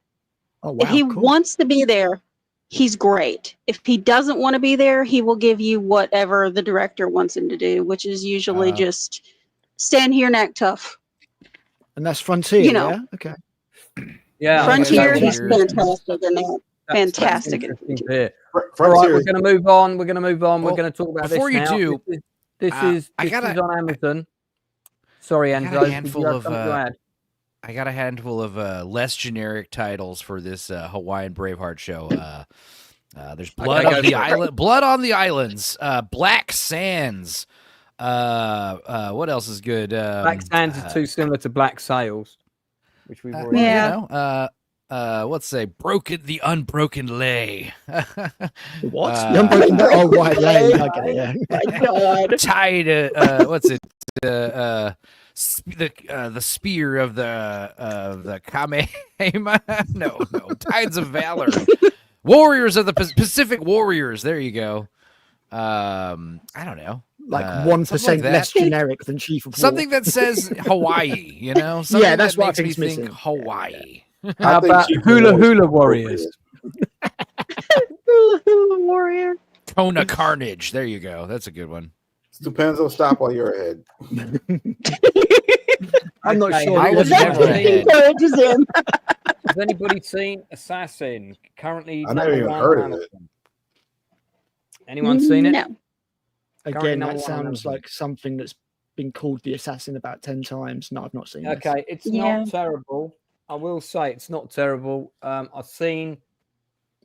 Oh, wow, if he cool. wants to be there, he's great. If he doesn't want to be there, he will give you whatever the director wants him to do, which is usually just stand here and act tough. And that's Frontier, yeah? Okay. Yeah, Frontier, he's fantastic in that. Fantastic. All right, we're going to move on. We're going to move on. We're going to talk about before this you now. do, this is on Amazon. Sorry, Andrew. I got a handful of less generic titles for this Hawaiian Braveheart show. There's Blood on the Island, Blood on the Islands, Black Sands. What else is good? Black Sands is too similar to Black Sails, which we've already. Let's say the Unbroken Lay. What? The Unbroken Lay? Oh, right, Lay. Okay, yeah. My God. Tied. What's it? The spear of the Kamehameha. No. Tides of Valor. Warriors of the Pacific Warriors. There you go. I don't know. Like 1% less generic than Chief of War. Something that says Hawaii, Something yeah, that's that what I makes think me is think missing. Hawaii. How about Hula Warriors? Hula Warrior. Kona Carnage. There you go. That's a good one. Stupenzo, stop while you're ahead. I'm not sure. I was never ahead. Has anybody seen Assassin? Currently, I never even heard of it. Anyone seen it? No. Again, that sounds like something that's been called The Assassin about 10 times. No, I've not seen it. Okay, it's not terrible. I will say it's not terrible. I've seen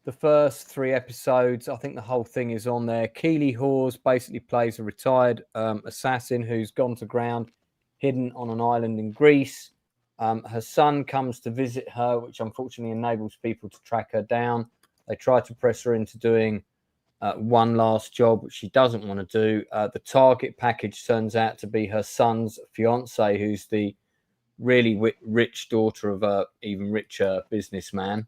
the first 3 episodes. I think the whole thing is on there. Keely Hawes basically plays a retired assassin who's gone to ground, hidden on an island in Greece. Her son comes to visit her, which unfortunately enables people to track her down. They try to press her into doing one last job, which she doesn't want to do. The target package turns out to be her son's fiance, who's the really rich daughter of a even richer businessman.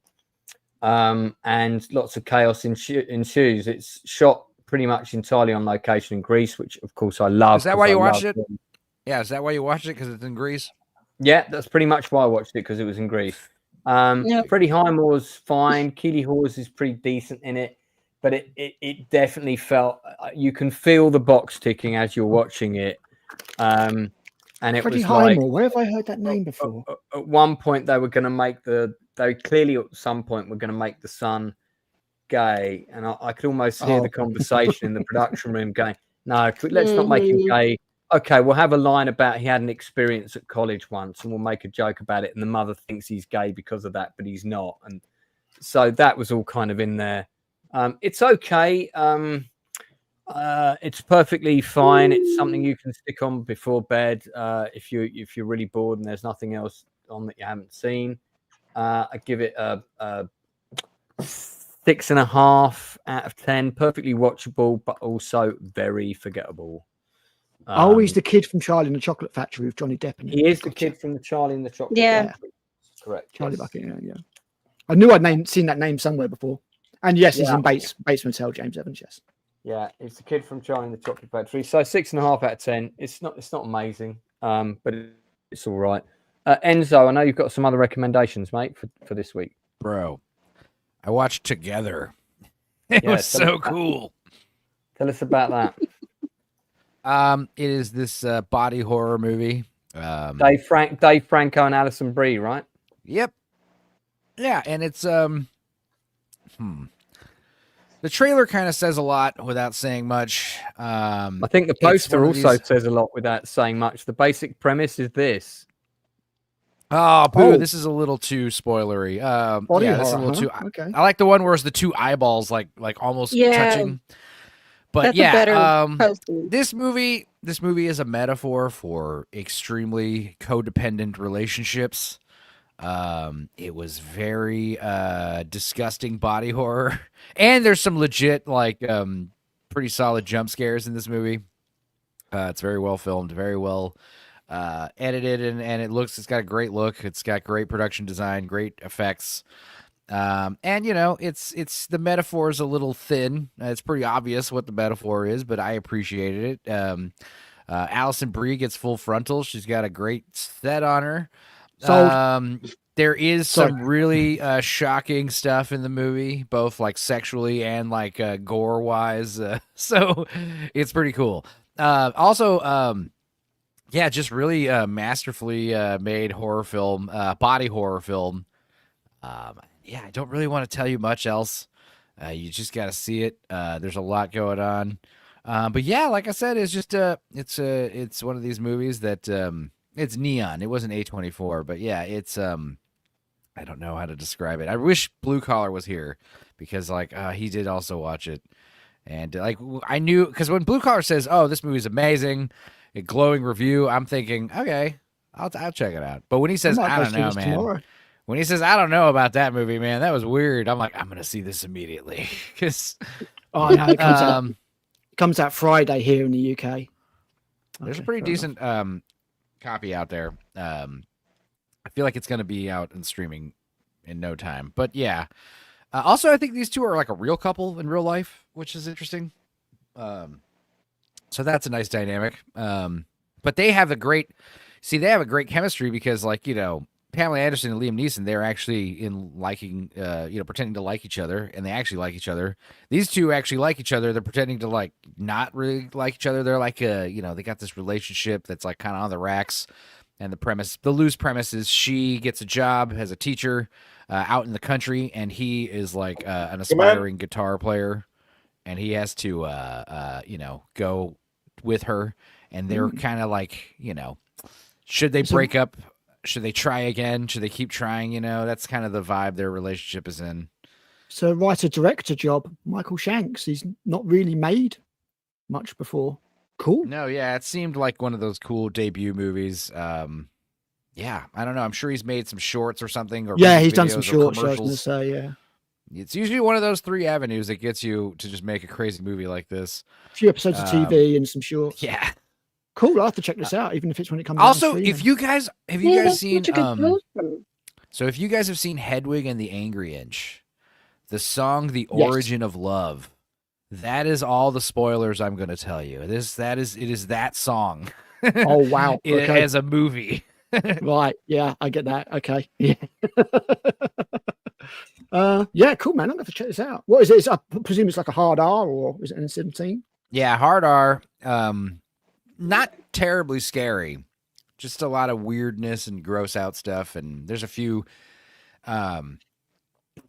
and lots of chaos ensues. It's shot pretty much entirely on location in Greece, which of course I love. Is that why you watched it? Yeah, is that why you watched it? Because it's in Greece? Yeah, that's pretty much why I watched it, because it was in Greece. Freddie Highmore's fine. Keely Hawes is pretty decent in it, but it definitely felt, you can feel the box ticking as you're watching it. And it Freddie was Highmore, like, where have I heard that name before? At one point they were going to make they clearly at some point were going to make the son gay, and I could almost hear the conversation in the production room going, no, let's not make him gay. Okay, we'll have a line about he had an experience at college once, and we'll make a joke about it, and the mother thinks he's gay because of that, but he's not. And so that was all kind of in there. It's okay. It's perfectly fine. It's something you can stick on before bed if you're really bored and there's nothing else on that you haven't seen. I give it a 6.5 out of 10. Perfectly watchable, but also very forgettable. He's the kid from Charlie and the Chocolate Factory with Johnny Depp in it. He is the kid from the Charlie and the Chocolate Factory. Correct. Charlie Bucket. Yeah. I knew I'd seen that name somewhere before. And yes, he's in Bates Motel, James Evans. Yes. Yeah, it's the kid from Charlie and the Chocolate Factory. So 6.5 out of 10. It's not amazing, but it's all right. Enzo, I know you've got some other recommendations, mate, for this week. Bro, I watched Together. It was so cool. Tell us about that. It is this body horror movie. Dave Franco and Alison Brie, right? Yep. Yeah, and it's the trailer kind of says a lot without saying much. I think the poster also says a lot without saying much. The basic premise is this. This is a little too spoilery. This is a little too. Okay. I like the one where it's the two eyeballs like almost touching. But that's this movie is a metaphor for extremely codependent relationships. It was very disgusting body horror, and there's some legit pretty solid jump scares in this movie. It's very well filmed, very well edited, and it's got a great look. It's got great production design, great effects. And it's the metaphor is a little thin. It's pretty obvious what the metaphor is, but I appreciated it. Alison Brie gets full frontal. She's got a great set on her. There is some really shocking stuff in the movie, both like sexually and like gore wise. So it's pretty cool. Just really masterfully made horror film, body horror film. I don't really want to tell you much else. You just got to see it. There's a lot going on. But yeah, like I said, it's just it's one of these movies that it's neon. It wasn't A24, but yeah, it's I don't know how to describe it. I wish Blue Collar was here because he did also watch it. And I knew, because when Blue Collar says, "Oh, this movie's amazing," a glowing review, I'm thinking, okay, I'll check it out. But when he says, "I don't know, man," tomorrow. When he says, "I don't know about that movie, man," that was weird. I'm like, I'm gonna see this immediately because it comes out Friday here in the UK. There's a pretty decent copy out there. I feel like it's gonna be out and streaming in no time. But yeah. Also, I think these two are like a real couple in real life, which is interesting. So that's a nice dynamic. But they have a great chemistry because, Pamela Anderson and Liam Neeson, they're actually in liking, pretending to like each other, and they actually like each other. These two actually like each other. They're pretending to not really like each other. They're they got this relationship that's kind of on the racks. And the loose premise is she gets a job as a teacher out in the country, and he is an aspiring guitar player, and he has to, go with her, and they're kind of should they break up? Should they try again? Should they keep trying? That's kind of the vibe their relationship is in. So writer-director job, Michael Shanks. He's not really made much before. Cool. No, yeah, it seemed like one of those cool debut movies. I don't know. I'm sure he's made some shorts or something. Or he's done some shorts. I was going to say, yeah. It's usually one of those three avenues that gets you to just make a crazy movie like this. A few episodes of TV and some shorts. Yeah. Cool. I'll have to check this out, even if it's when it comes out. Also, if you guys have you guys seen so if you guys have seen Hedwig and the Angry Inch, the song "The Yes. Origin of Love." That is all the spoilers I'm going to tell you. It is that song. Oh wow. Okay. As a movie. Right. Yeah, I get that. Okay. Yeah. Yeah, cool, man. I'm gonna have to check this out. What is it? I presume it's like a hard R, or is it N17? Yeah, hard R. Not terribly scary. Just a lot of weirdness and gross out stuff. And there's a few.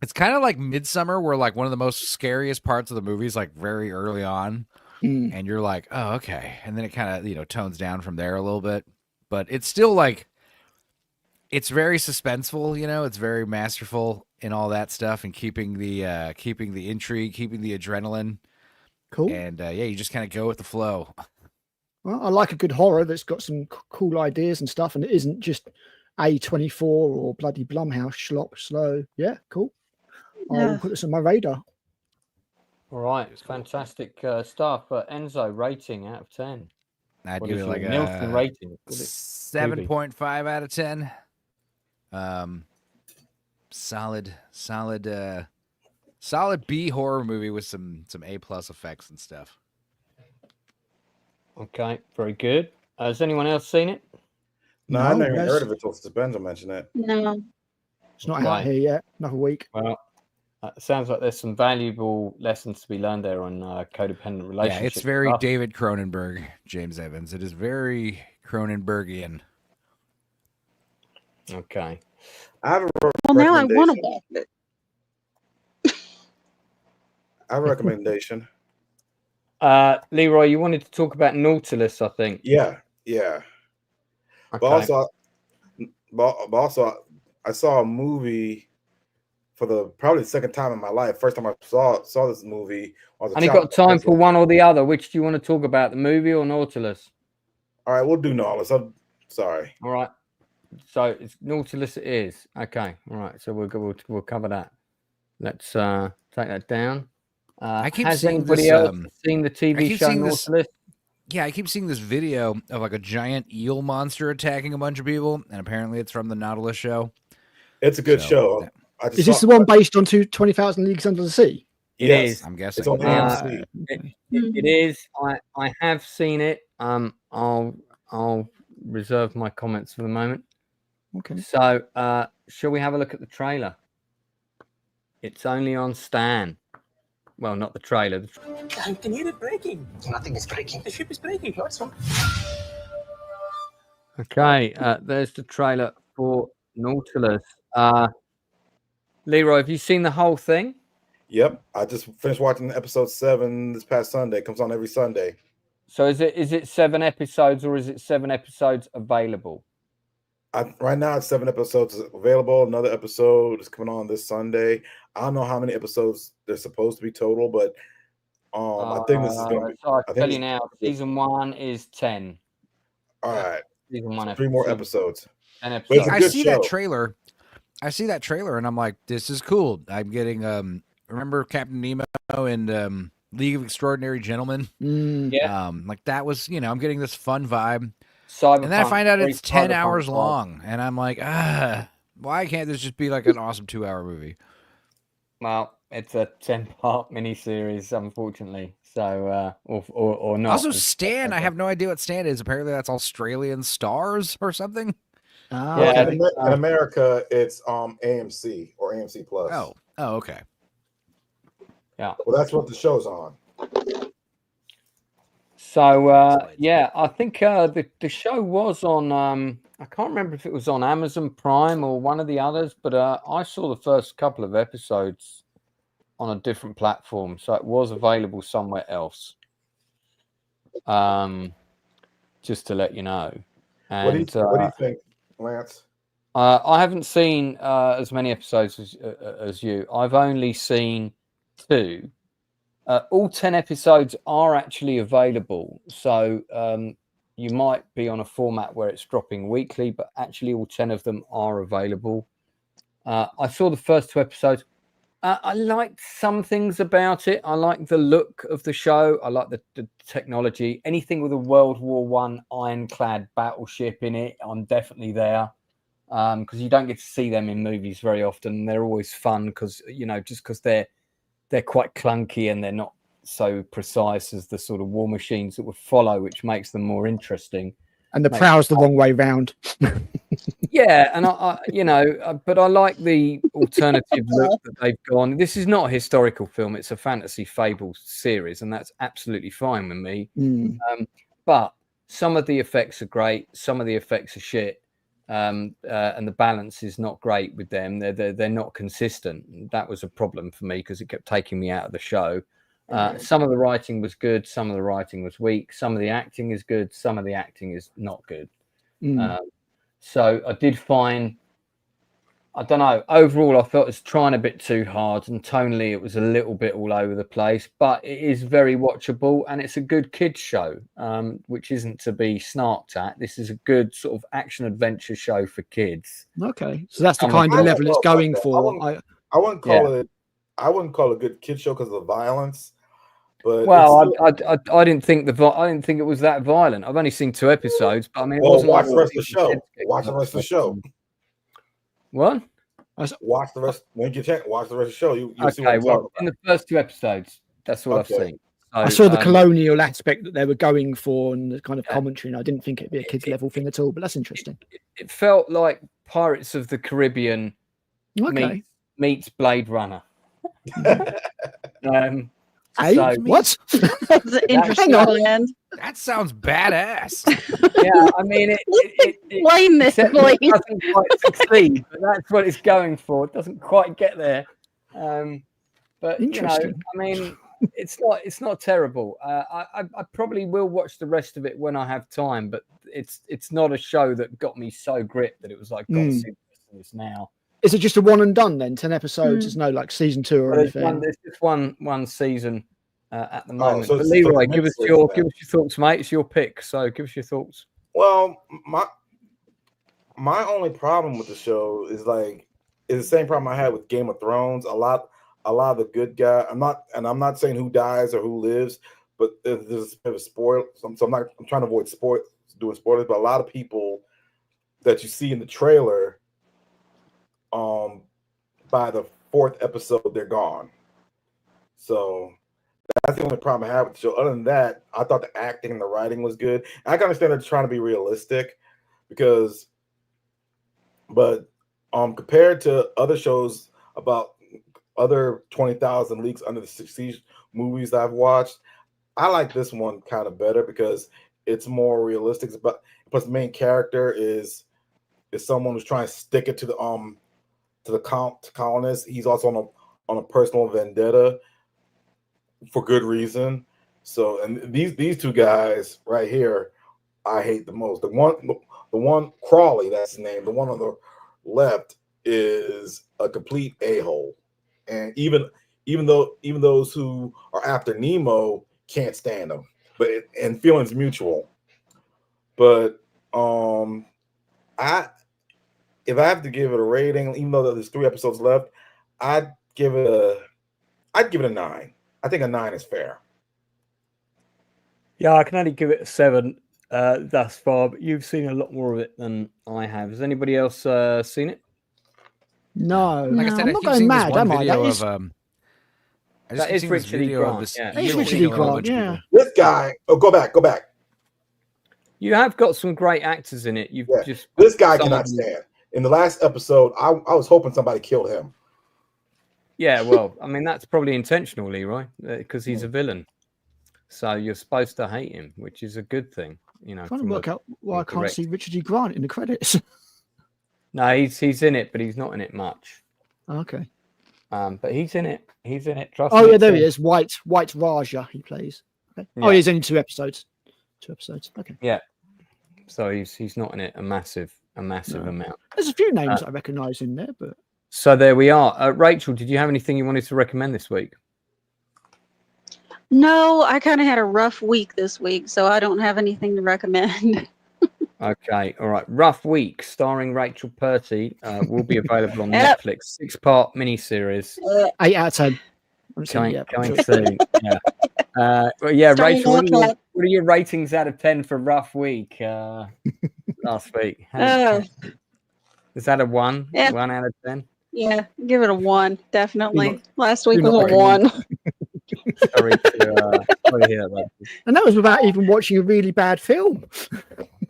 It's kind of like Midsummer, where like one of the most scariest parts of the movie is like very early on, and you're like, oh, okay, and then it kind of tones down from there a little bit, but it's still like it's very suspenseful. It's very masterful in all that stuff and keeping the intrigue, keeping the adrenaline. Cool. And yeah, you just kind of go with the flow. Well, I like a good horror that's got some cool ideas and stuff, and it isn't just A24 or bloody Blumhouse slop slow. Yeah, cool. Yeah. I'll put this on my radar. All right, it's fantastic stuff. Enzo, rating out of 10. I'd What give is it your like a Nielsen rating? 7.5 out of 10. Solid B horror movie with some A+ effects and stuff. Okay, very good. Has anyone else seen it? No, I never even yes. heard of it till Stupenzolicious mentioned it. No. It's not out Right. here yet. Another week. Well, it sounds like there's some valuable lessons to be learned there on codependent relationships. Yeah, it's very stuff. David Cronenberg, James Evans. It is very Cronenbergian. Okay. I have a Well, now I want to recommendation. watch it. I have a recommendation. Leroy, you wanted to talk about Nautilus, I think. Yeah. Okay. But also, I saw a movie for probably the second time in my life. First time I saw this movie. And you got time for one or the other. Which do you want to talk about, the movie or Nautilus? All right, we'll do Nautilus. I'm sorry. All right. So it's Nautilus. It is. Okay. All right. So we'll cover that. Let's take that down. I keep has seeing anybody this, else seen the I TV keep show seeing this- Nautilus? Yeah, I keep seeing this video of like a giant eel monster attacking a bunch of people, and apparently it's from the Nautilus show. It's a good So, show. yeah. I just Is this saw- the one based on 20,000 Leagues Under the Sea? Yes, is. I'm guessing. it's on AMC. It is. I have seen it. I'll reserve my comments for the moment. Okay. So, shall we have a look at the trailer? It's only on Stan. Well, not the trailer. I can hear it breaking. Nothing is breaking. The ship is breaking. No, it's not. Okay, there's the trailer for Nautilus. Leroy, have you seen the whole thing? Yep, I just finished watching episode 7 this past Sunday. It comes on every Sunday. So is it 7 episodes or is it 7 episodes available? Right now, it's 7 episodes available. Another episode is coming on this Sunday. I don't know how many episodes there's supposed to be total, but I think this is going to be. So I I can think tell you it's- now, season 1 is 10. All right, Season 1 3 more season episodes. 10 But it's episodes. a I good see show. that trailer. And I'm like, this is cool. I'm getting remember Captain Nemo and League of Extraordinary Gentlemen? Yeah. Like that was, I'm getting this fun vibe. Cyberpunk, And then I find out very it's 10 cyberpunk hours vibe. long. And I'm like, why can't this just be like an awesome 2-hour movie? Well, it's a 10-part miniseries, unfortunately. So, or not. Also, Stan, I have no idea what Stan is. Apparently that's Australian Stars or something. Ah, Yeah, okay. In America, it's AMC or AMC Plus. Oh, okay. Yeah. Well, that's what the show's on. So, yeah, I think the show was on, I can't remember if it was on Amazon Prime or one of the others, but I saw the first couple of episodes on a different platform. So it was available somewhere else. Just to let you know. And, What do you think, Lance? I haven't seen as many episodes as you. I've only seen 2. All 10 episodes are actually available. So you might be on a format where it's dropping weekly, but actually all 10 of them are available. I saw the first 2 episodes. I liked some things about it. I like the look of the show. I like the technology. Anything with a World War I ironclad battleship in it, I'm definitely there. because you don't get to see them in movies very often. They're always fun because just because they're quite clunky and they're not so precise as the sort of war machines that would follow, which makes them more interesting. And the prow's the wrong way round. Yeah, and but I like the alternative look that they've gone. This is not a historical film; it's a fantasy fable series, and that's absolutely fine with me. But some of the effects are great, some of the effects are shit, and the balance is not great with them. They're not consistent. That was a problem for me because it kept taking me out of the show. Some of the writing was good, some of the writing was weak, some of the acting is good, some of the acting is not good. So I did find, I don't know, overall I felt it's trying a bit too hard, and tonally it was a little bit all over the place, but it is very watchable and it's a good kids show, which isn't to be snarked at. This is a good sort of action adventure show for kids. Okay, so that's the kind of level it's going for. I wouldn't call it. I wouldn't call it a good kid show because of the violence. But well, I didn't think it was that violent. I've only seen 2 episodes, but I mean, it wasn't watch like the rest of the show. Watch the rest of the show. What? Watch the rest. When you get a chance, watch the rest of the show. You'll see what Okay, I'm well, talking about. in the first 2 episodes, that's all I've seen. So, I saw the colonial aspect that they were going for and the kind of commentary, and I didn't think it'd be a kids level thing at all. But that's interesting. It felt like Pirates of the Caribbean meets Blade Runner. Hey, so, what? That's an interesting blend. That sounds badass. Yeah, I mean, Explain this, it please. doesn't quite succeed, but that's what it's going for. It doesn't quite get there. But Interesting. I mean, it's not terrible. I probably will watch the rest of it when I have time, but it's not a show that got me so gripped that it was like, got to see the rest of this now. Is it just a one and done then? 10 episodes? There's no like season 2 or anything. There's just one season at the moment. So but it's Leroy, just give us your thoughts, mate. It's your pick, so give us your thoughts. Well, my only problem with the show is the same problem I had with Game of Thrones. A lot of the good guy. I'm not saying who dies or who lives, but there's a bit of spoil. So I'm trying to avoid doing spoilers. But a lot of people that you see in the trailer, by the 4th episode, they're gone. So that's the only problem I have with the show. Other than that, I thought the acting and the writing was good. And I can understand they're trying to be realistic but compared to other shows about other 20,000 Leagues Under the Sea movies I've watched, I like this one kind of better because it's more realistic. But plus, the main character is someone who's trying to stick it to the colonists. He's also on a personal vendetta for good reason. So, and these 2 guys right here, I hate the most. The one Crawley, that's his name. The one on the left is a complete a-hole, and even those who are after Nemo can't stand him. And feelings mutual. But if I have to give it a rating, even though there's 3 episodes left, I'd give it a 9. I think a 9 is fair. Yeah, I can only give it a 7 thus far, but you've seen a lot more of it than I have. Has anybody else seen it? No, Like I said, I'm I not keep going seeing mad, this one am I? video That is, That is Richard E. Grant. Yeah. It's Richard E. Grant, yeah. This guy. Oh, go back. You have got some great actors in it. This guy cannot stand. In the last episode, I was hoping somebody killed him. Yeah, well, I mean, that's probably intentional, Leroy, because he's a villain. So you're supposed to hate him, which is a good thing. Trying to work out why I can't see Richard E. Grant in the credits. No, he's in it, but he's not in it much. Okay. But he's in it. He's in it. Trust me. Oh yeah, there he is. White Raja. He plays. Okay. Yeah. Oh, he's only 2 episodes. 2 episodes. Okay. Yeah. So he's not in it a massive amount. There's a few names I recognise in there, but. So there we are. Rachel, did you have anything you wanted to recommend this week? No, I kind of had a rough week this week, so I don't have anything to recommend. Okay, all right. Rough Week, starring Rachel Percy, will be available on Netflix. 6-part miniseries. 8 out of 10. Coming soon. Yeah. Well, yeah, Rachel, what are your ratings out of 10 for Rough Week last week? Is Is that a 1? Yeah. 1 out of 10? Yeah, give it a 1, definitely. Last week do was not a 1. Sorry to hear that. And that was without even watching a really bad film.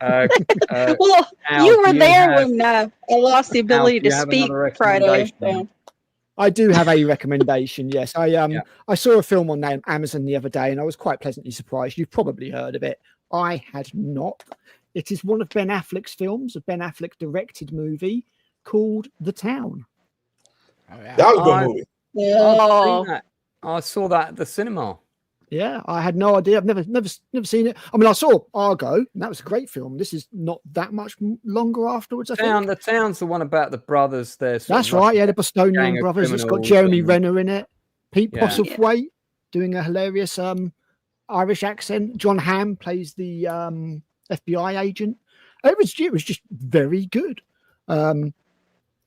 Well, Al, you were do there have- when I lost the Al, ability do to you have speak another Friday. recommendation? I do have a recommendation. Yes, I saw a film on Amazon the other day, and I was quite pleasantly surprised. You've probably heard of it. I had not. It is one of Ben Affleck's films, a Ben Affleck directed movie called The Town. Oh, yeah. That was a good movie. I've seen that. I saw that at the cinema. Yeah, I had no idea. I've never seen it. I mean, I saw Argo, and that was a great film. This is not that much longer afterwards, I think. The Town's the one about the brothers there. That's right. Yeah, the Bostonian brothers. It's got Jeremy Renner in it. Pete Postlethwaite doing a hilarious Irish accent. John Hamm plays the FBI agent. It was just very good. I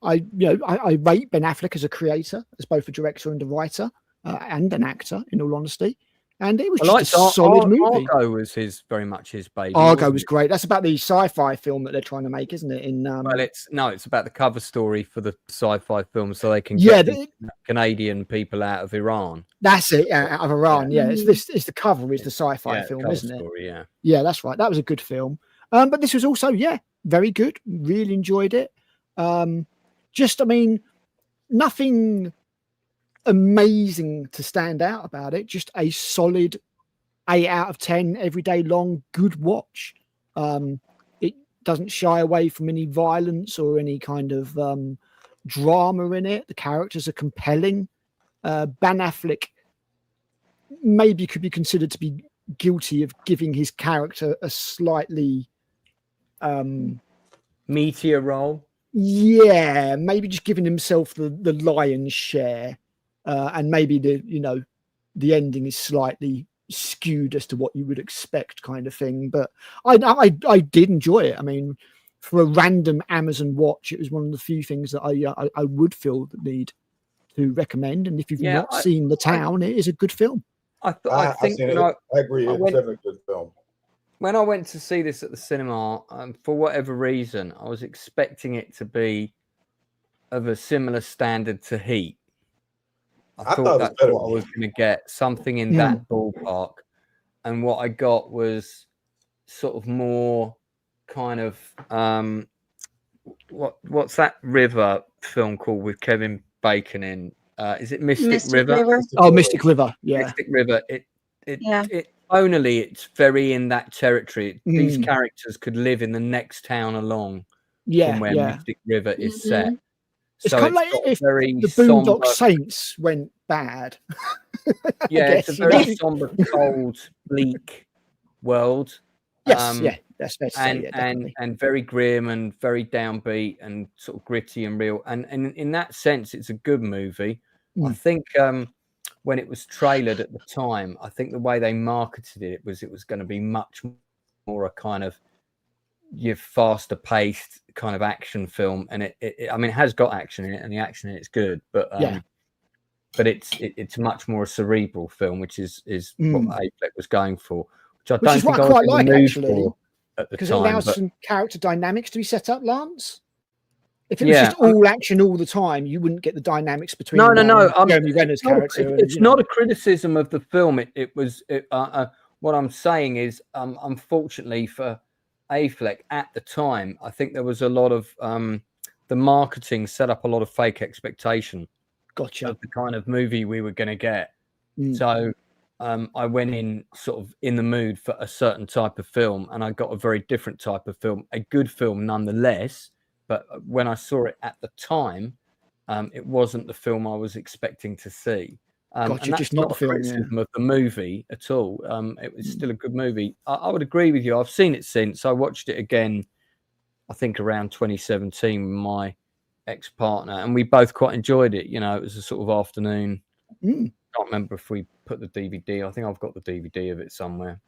rate Ben Affleck as a creator, as both a director and a writer, and an actor, in all honesty. And it was just a solid movie. Argo was very much his baby. Argo was great. That's about the sci-fi film that they're trying to make, isn't it? Well, it's about the cover story for the sci-fi film, so they can get the Canadian people out of Iran. That's it, out of Iran. Yeah, it's the cover is the sci-fi film, isn't story, it? Yeah, that's right. That was a good film. But this was also very good. Really enjoyed it. Nothing amazing to stand out about it. Just a solid 8 out of 10, every day long, good watch. It doesn't shy away from any violence or any kind of drama in it. The characters are compelling. Ben Affleck maybe could be considered to be guilty of giving his character a slightly meteor role. Yeah, maybe just giving himself the lion's share. And maybe the ending is slightly skewed as to what you would expect, kind of thing. But I did enjoy it. I mean, for a random Amazon watch, it was one of the few things that I would feel the need to recommend. And if you've not seen The Town, it is a good film. I agree. It's a good film. When I went to see this at the cinema, for whatever reason, I was expecting it to be of a similar standard to Heat. I thought that's what I was going to get, something in that ballpark. And what I got was sort of more kind of what's that river film called with Kevin Bacon in? Is it Mystic River? Mystic River. Yeah, Mystic River. Tonally, it's very in that territory. These characters could live in the next town along from where Mystic River is set. It's kind of like if the Boondock Saints went bad. It's a very somber, cold, bleak world. Yes, that's fair to say. And very grim and very downbeat and sort of gritty and real. And in that sense, it's a good movie. I think when it was trailered at the time, I think the way they marketed it was going to be much more a kind of your faster paced kind of action film, and it has got action in it, and the action in it's good, but it's much more a cerebral film, which is what Affleck was going for, which I don't think I quite like actually, because it allows some character dynamics to be set up, Lance. If it was just all action all the time, you wouldn't get the dynamics between Jeremy Renner's character. It's not a criticism of the film. What I'm saying is, unfortunately for Affleck at the time, I think there was a lot of the marketing set up a lot of fake expectation. Gotcha. Of the kind of movie we were going to get. So I went in sort of in the mood for a certain type of film, and I got a very different type of film, a good film nonetheless. But when I saw it at the time, it wasn't the film I was expecting to see. Gotcha, and that's just not the film of the movie at all. It was still a good movie. I would agree with you. I've seen it since. I watched it again, I think around 2017 with my ex-partner, and we both quite enjoyed it. It was a sort of afternoon. I can't remember if we put the DVD. I think I've got the DVD of it somewhere.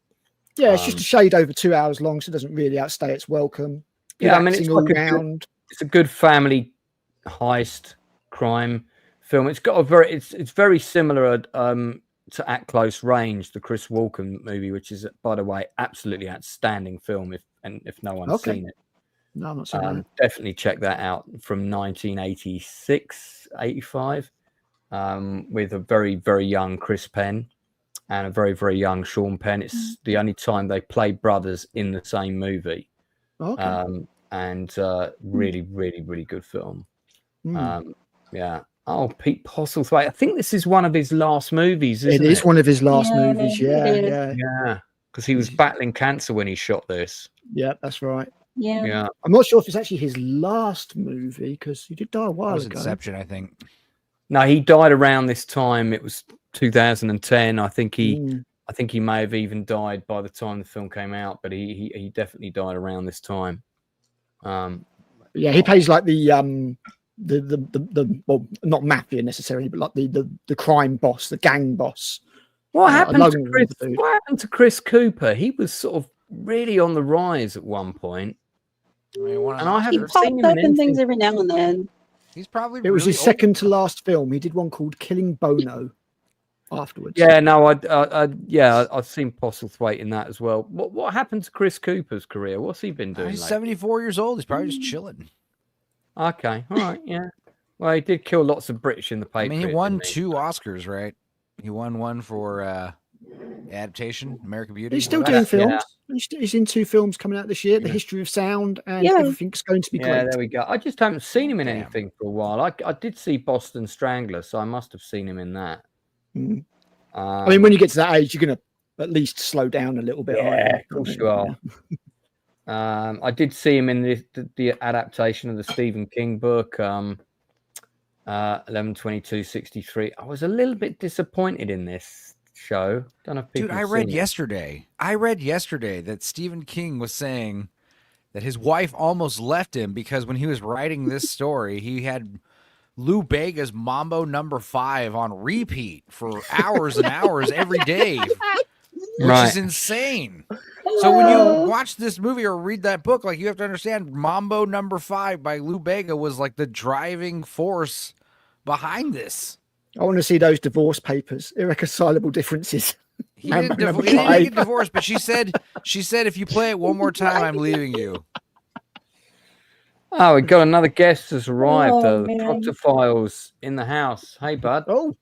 Yeah, it's just a shade over 2 hours long, so it doesn't really outstay its welcome. It's all round. It's a good family heist crime film. It's got it's very similar to At Close Range, the Chris Walken movie, which is, by the way, absolutely outstanding film if no one's seen it. No, I'm not saying that. Definitely check that out from 1986, 85, with a very, very young Chris Penn and a very, very young Sean Penn. It's the only time they play brothers in the same movie. Okay. And really, really, really good film. Mm. Yeah. Oh, Pete Postlethwaite. I think this is one of his last movies, isn't it? It is one of his last movies. Yeah, it is. yeah. Yeah. Because he was battling cancer when he shot this. Yeah, that's right. Yeah. Yeah. I'm not sure if it's actually his last movie because he did die a It while was ago. Inception, I think. No, he died around this time. It was 2010. I think he may have even died by the time the film came out, but he definitely died around this time. Yeah, he plays like the well, not mafia necessarily, but like the crime boss, the gang boss. What happened along to with Chris? the dude. What happened to Chris Cooper? He was sort of really on the rise at one point, and I He haven't pops seen him up in in things anything. every now and then. He's probably It was really his old. second to last film. He did one called Killing Bono afterwards. Yeah, no, I've seen Postlethwaite in that as well. What happened to Chris Cooper's career? What's he been doing? He's lately? 74 years old. He's probably just chilling. Okay, all right, yeah. Well, he did kill lots of British in the I Patriot. mean, he won didn't 2 Oscars, right? He won one for adaptation, American Beauty. He's still Well, doing that's- films. He's in 2 films coming out this year, The History of Sound, and Yeah. Everything's Going to Be Yeah, Great. there we go. I just haven't seen him in Damn. anything for a while. I did see Boston Strangler, so I must have seen him in that. Mm. I mean, when you get to that age, you're going to at least slow down a little bit. aren't yeah, you? of course you are. I did see him in the adaptation of the Stephen King book, 11/22/63. I was a little bit disappointed in this show. Don't know if people Dude, I have read seen it. yesterday. that Stephen King was saying that his wife almost left him because when he was writing this story, he had Lou Bega's Mambo No. 5 on repeat for hours and hours every day, which Right. is insane. So when you watch this movie or read that book, like you have to understand Mambo No. 5 by Lou Bega was like the driving force behind this. I want to see those divorce papers, irreconcilable differences. He didn't get divorced, but she said if you play it one more time, I'm leaving you. Oh, we got another guest has arrived. Oh, The man. Proctor Files in the house. Hey, bud. Oh,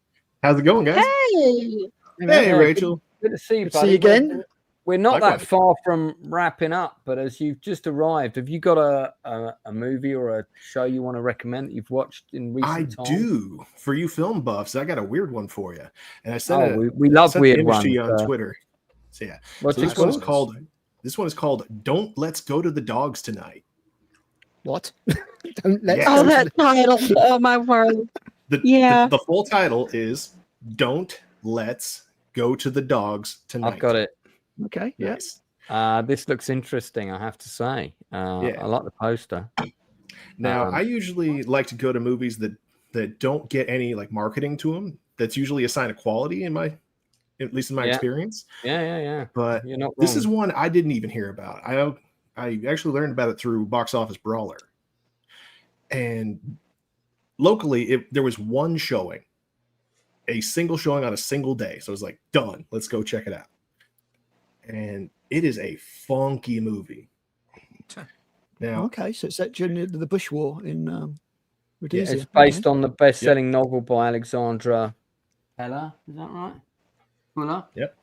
How's it going, guys? Hey! Hey, Rachel. Good to see you, Good to buddy. see you again. We're not that Likewise. far from wrapping up, but as you've just arrived, have you got a movie or a show you want to recommend that you've watched in recent I times? do. For you film buffs, I got a weird one for you. And I sent Oh, it. we love sent the weird image ones. to you on Twitter. So yeah. What's So it this one is called? This one is called "Don't Let's Go to the Dogs Tonight." what? Don't let Yeah. Oh, that title. Oh, my word. Yeah. The full title is "Don't Let's Go to the Dogs Tonight." I've got it. Okay, yeah. Nice. This looks interesting, I have to say. I like the poster. Now, I usually like to go to movies that don't get any like marketing to them. That's usually a sign of quality at least in my Yeah. experience. Yeah. But You're not this wrong. is one I didn't even hear about. I actually learned about it through Box Office Brawler. And locally, there was one showing, a single showing on a single day. So I was like, done. Let's go check it out. And it is a funky movie. Now, Okay, so it's set during the Bush War in Rhodesia. It's based on the best-selling novel by Alexandra Fuller. Is that right? Fuller. Yep.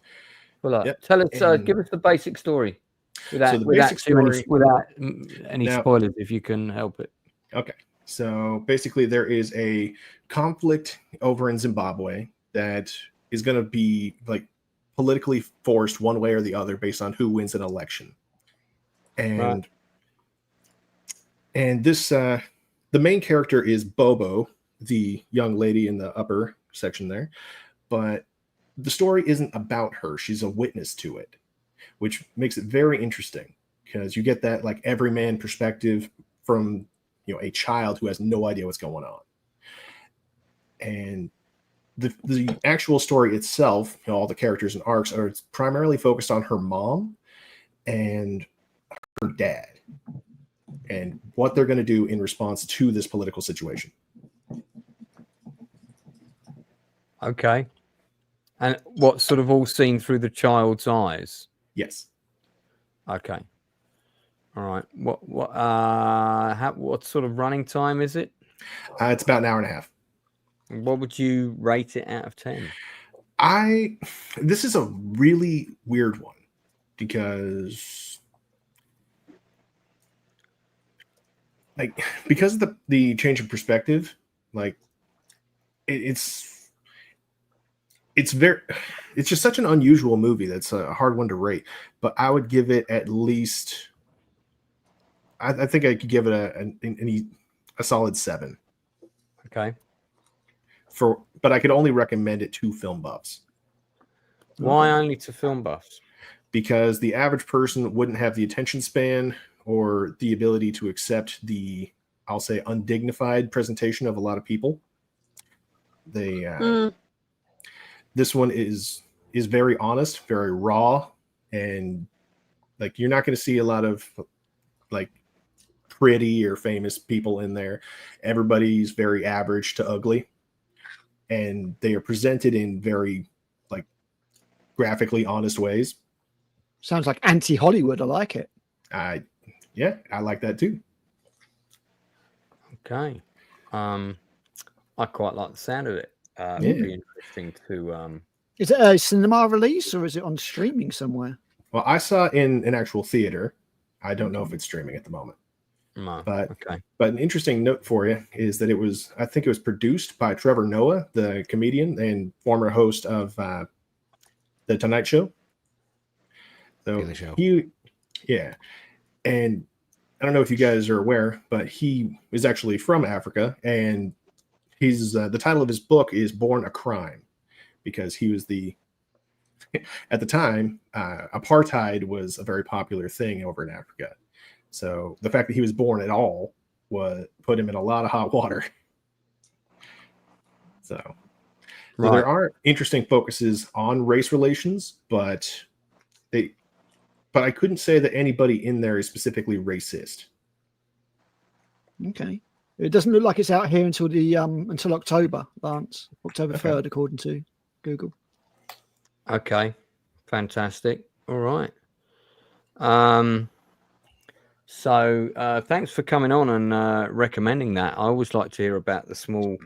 Fuller. Yep. Tell us. And- Give us the basic story. Without, the without basic too many, story- without any Now- spoilers, if you can help it. Okay. So basically, there is a conflict over in Zimbabwe that is going to be like politically forced one way or the other based on who wins an election. And this the main character is Bobo, the young lady in the upper section there, but the story isn't about her. She's a witness to it, which makes it very interesting because you get that like everyman perspective from a child who has no idea what's going on. And the actual story itself, all the characters and arcs are primarily focused on her mom and her dad and what they're going to do in response to this political situation. Okay. And what sort of all seen through the child's eyes? Yes. Okay. All right. What sort of running time is it? It's about an hour and a half. What would you rate it out of 10? This is a really weird one because of the change of perspective, it's just such an unusual movie that's a hard one to rate. But I would give it at least, I think I could give it a solid 7. Okay. But I could only recommend it to film buffs. Why only to film buffs? Because the average person wouldn't have the attention span or the ability to accept the, I'll say, undignified presentation of a lot of people. This one is very honest, very raw, and you're not going to see a lot of pretty or famous people in there. Everybody's very average to ugly, and they are presented in very graphically honest ways. Sounds like anti-Hollywood. I like it. I like that too. Okay. I quite like the sound of it. It'd be interesting to. Is it a cinema release or is it on streaming somewhere? Well, I saw it in an actual theater. I don't know if it's streaming at the moment. No. But okay. But an interesting note for you is that I think it was produced by Trevor Noah, the comedian and former host of The Tonight Show. So Daily Show. And I don't know if you guys are aware, but he is actually from Africa, and he's the title of his book is Born a Crime, because he was at the time, apartheid was a very popular thing over in Africa. So the fact that he was born at all put him in a lot of hot water. So there are interesting focuses on race relations, but I couldn't say that anybody in there is specifically racist. Okay. It doesn't look like it's out here until until October, Lance. October 3rd, according to Google. Okay. Fantastic. All right. So thanks for coming on and recommending that. I always like to hear about the small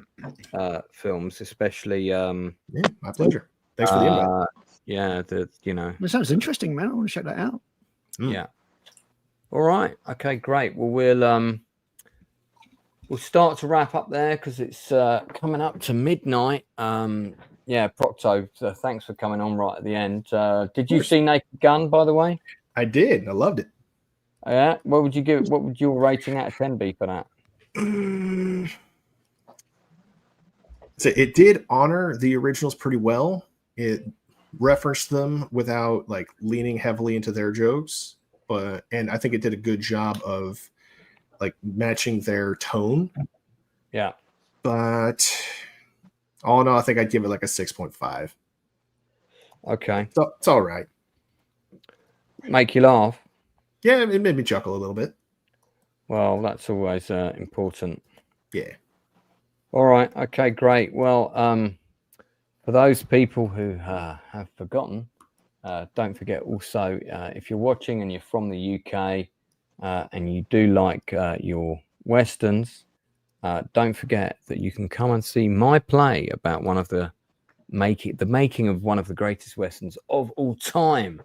films, especially. My pleasure. Thanks for the invite. It sounds interesting, man. I want to check that out. Yeah. All right. Okay. Great. Well, we'll start to wrap up there because it's coming up to midnight. Procto. So thanks for coming on right at the end. Did you see Naked Gun, by the way? I did. I loved it. Yeah. What would you give? What would your rating out of 10 be for that? So it did honor the originals pretty well. It referenced them without leaning heavily into their jokes, and I think it did a good job of matching their tone. Yeah. But all in all, I think I'd give it a 6.5. Okay. So it's all right. Make you laugh? Yeah, it made me chuckle a little bit. Well, that's always important. Yeah. All right. Okay, great. Well, for those people who have forgotten, don't forget also, if you're watching and you're from the UK and you do like your Westerns, don't forget that you can come and see my play about one of the making of one of the greatest Westerns of all time,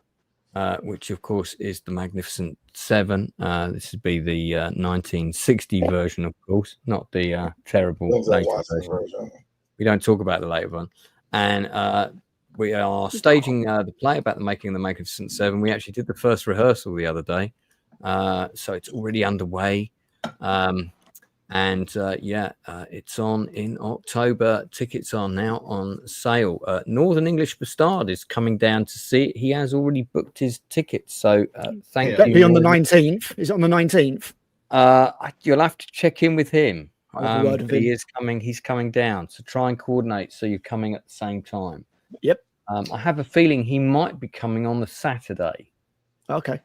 which of course is The Magnificent Seven. This would be the 1960 version, of course, not the terrible later version. We don't talk about the later one. And we are staging the play about the making of The Magnificent Seven. We actually did the first rehearsal the other day. So it's already underway. It's on in October. Tickets are now on sale. Northern English Bastard is coming down to see it. He has already booked his tickets. So thank you. That'll be on the 19th. Is it on the 19th? You'll have to check in with him. He is coming. He's coming down. So try and coordinate so you're coming at the same time. Yep. I have a feeling he might be coming on the Saturday. Okay.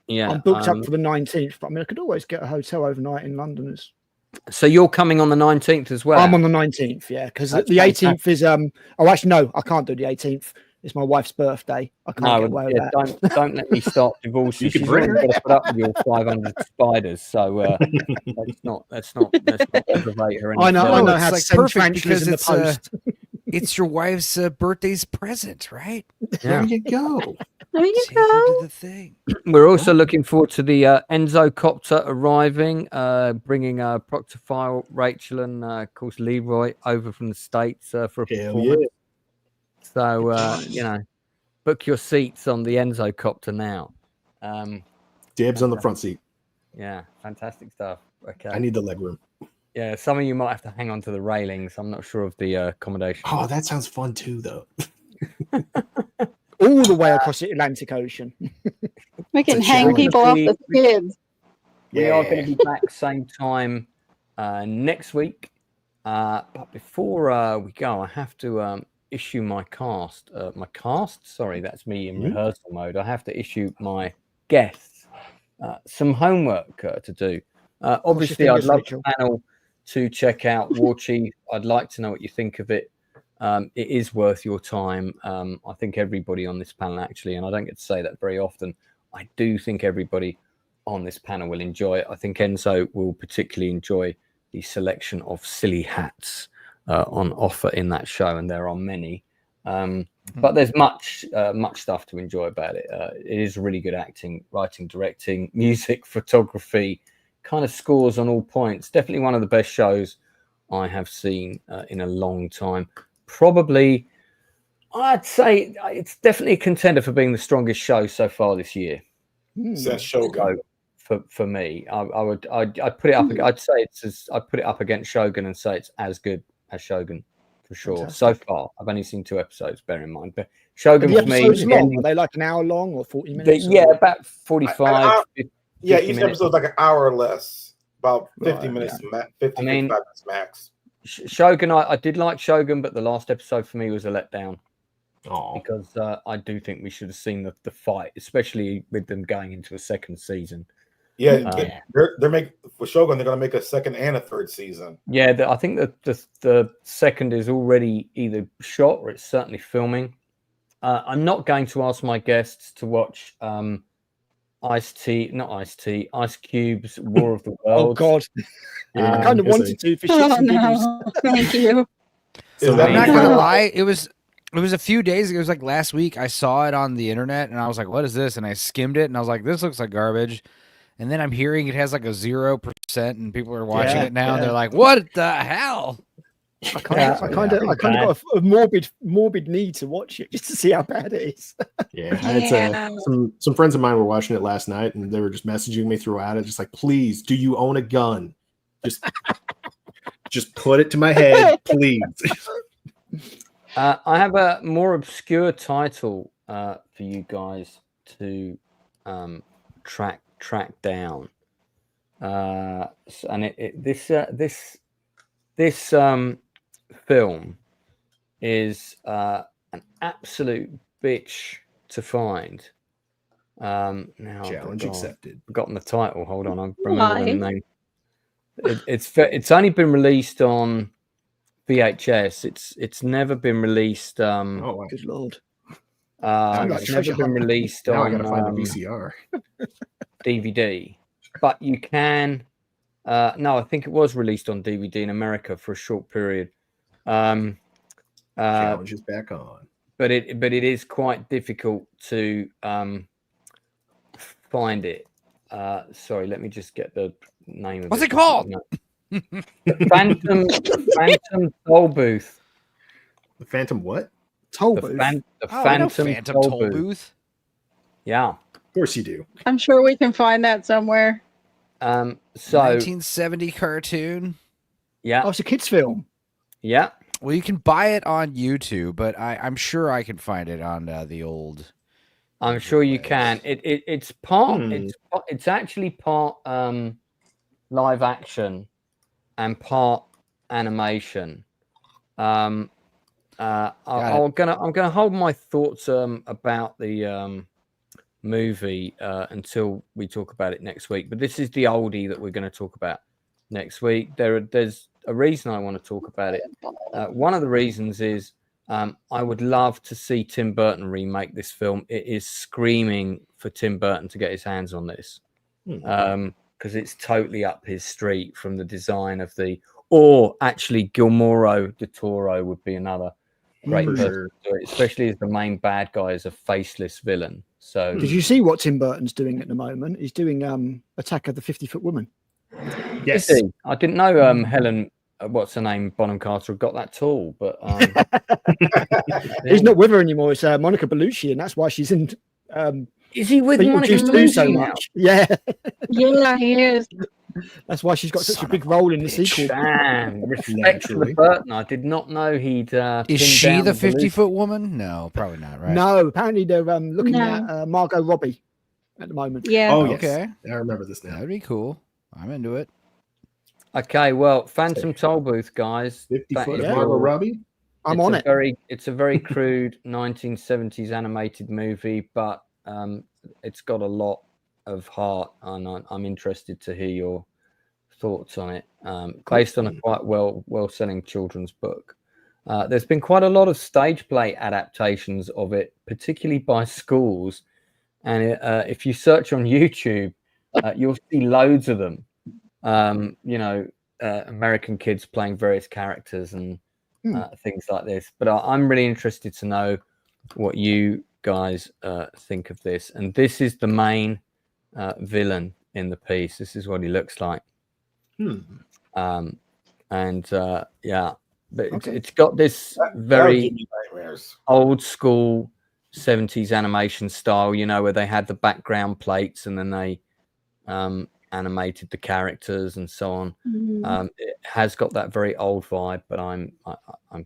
Yeah. I'm booked up for the 19th, but I mean, I could always get a hotel overnight in London. So you're coming on the 19th as well? I'm on the 19th, yeah, because the 18th is actually no, I can't do the 18th. It's my wife's birthday. I can't get away with that. Don't let me start divorces. You can She's bring already her. got to put up with your 500 spiders, so let's not aggravate her. I know further. how to like send perfect tarantulas because in the it's post. it's your wife's birthday's present, right? There you go. There you Take her to go. the thing. We're also looking forward to the Enzo copter arriving, bringing Proctophile, Rachel, and of course Leroy over from the States for a Hell performance. yeah. So book your seats on the Enzo copter now. Dibs on the front seat. Yeah, fantastic stuff. Okay. I need the leg room. Yeah, some of you might have to hang on to the railings. I'm not sure of the accommodation. Oh, that sounds fun too, though. All the way across the Atlantic Ocean. We can It's a hang challenge. people off the skids. We are going to be back same time next week. But before we go, I have to issue my cast. Sorry, that's me in rehearsal mode. I have to issue my guests some homework to do. Obviously, I'd love the panel to check out War Chief. I'd like to know what you think of it. It is worth your time. I think everybody on this panel, actually, and I don't get to say that very often, I do think everybody on this panel will enjoy it. I think Enzo will particularly enjoy the selection of silly hats on offer in that show, and there are many. But there's much stuff to enjoy about it. It is really good acting, writing, directing, music, photography, kind of scores on all points. Definitely one of the best shows I have seen in a long time. Probably, I'd say it's definitely a contender for being the strongest show so far this year. That's Shogun. So for me, I'd put it up. I'd say I'd put it up against Shogun and say it's as good as Shogun for sure. Fantastic. So far, I've only seen 2 episodes. Bear in mind, but Shogun Are the for me, episodes long? Are they like an hour long or 40 minutes? yeah, about 45. Yeah, 50 each minutes. episode's like an hour or less, about 50 Right, minutes, yeah. 50, I mean, 55 minutes max. Shogun, I did like Shogun, but the last episode for me was a letdown Oh, because I do think we should have seen the fight, especially with them going into a second season. Yeah, they're making for Shogun. They're gonna make a second and a third season. Yeah, I think that the second is already either shot or it's certainly filming. I'm not going to ask my guests to watch Ice Cube's War of the Worlds. Oh God, I kind of wanted to for shits and giggles. No, thank you. Is I'm that not because- gonna lie, it was a few days ago. It was like last week. I saw it on the internet and I was like, "What is this?" And I skimmed it and I was like, "This looks like garbage." And then I'm hearing it has like a 0%, and people are watching it now and they're like, "What the hell?" I kind of got a morbid need to watch it just to see how bad it is. yeah. It's some friends of mine were watching it last night, and they were just messaging me throughout it, just like, "Please, do you own a gun? Just put it to my head, please." I have a more obscure title for you guys to track down, and this film is an absolute bitch to find. Now Challenge accepted. Forgotten the title. Hold on, I remember the name. It's only been released on VHS. It's never been released. Oh, wow. Good lord! It's never been released Now I on gotta find the VCR. DVD, but you can. No, I think it was released on DVD in America for a short period. Challenge is back on. But it is quite difficult to find it. Sorry, let me just get the name of What's it. it called? Phantom Toll Booth. The Phantom what? Toll The booth. Phantom Toll Booth. Yeah. Of course you do. I'm sure we can find that somewhere. So 1970 cartoon. yeah, Oh, it's a kids' film. yeah. Well, you can buy it on YouTube, but I'm sure I can find it on the old. I'm sure you can. It's part. It's actually part live action and part animation. I'm gonna hold my thoughts about the movie until we talk about it next week. But this is the oldie that we're going to talk about next week. There's a reason I want to talk about it. One of the reasons is I would love to see Tim Burton remake this film. It is screaming for Tim Burton to get his hands on this, because it's totally up his street from the design of the. Or actually, Guillermo del Toro would be another great person to do it, especially as the main bad guy is a faceless villain. So, did you see what Tim Burton's doing at the moment? He's doing Attack of the 50-Foot Woman. Yes, I didn't know Helen. What's her name? Bonham Carter got that tall, but he's not with her anymore. It's Monica Bellucci, and that's why she's in. Is he with Monica Bellucci Bellucci so now? much? Yeah, Yeah, he is. that's why she's got such a big role in the sequel. Damn, respect for the Burton. I did not know he'd. Is she the 50-foot woman? No, probably not. Right? No, apparently they're looking at Margot Robbie at the moment. Yeah. Oh, yes. Okay. I remember this now. That'd be cool. I'm into it. Okay, well, Phantom Tollbooth, guys. 50-foot is Margot your- Robbie. I'm on it. It's a very crude 1970s animated movie, but it's got a lot of heart, and I'm interested to hear your thoughts on it. Based on a quite well-selling children's book. There's been quite a lot of stage play adaptations of it, particularly by schools. And if you search on YouTube, you'll see loads of them. American kids playing various characters and things like this. But I'm really interested to know what you guys think of this. And this is the main villain in the piece. This is what he looks like. But it's got this very old school 70s animation style, where they had the background plates and then they animated the characters and so on. It has got that very old vibe, but I'm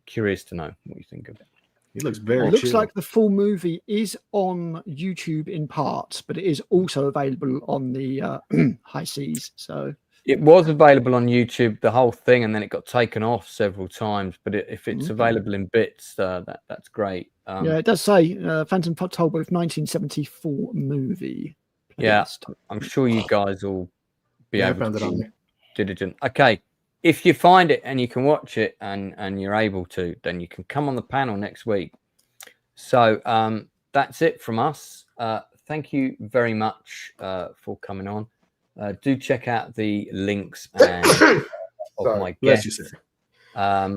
curious to know what you think of it. He looks very. It looks like the full movie is on YouTube in parts, but it is also available on the high seas. So it was available on YouTube, the whole thing, and then it got taken off several times. But if it's available in bits, that's great. Yeah, it does say Phantom Tollbooth 1974 movie. Yeah, I'm sure you guys will be able to be diligent. Okay, if you find it and you can watch it and you're able to, then you can come on the panel next week. So that's it from us. Thank you very much for coming on. Do check out the links and of my guests, which are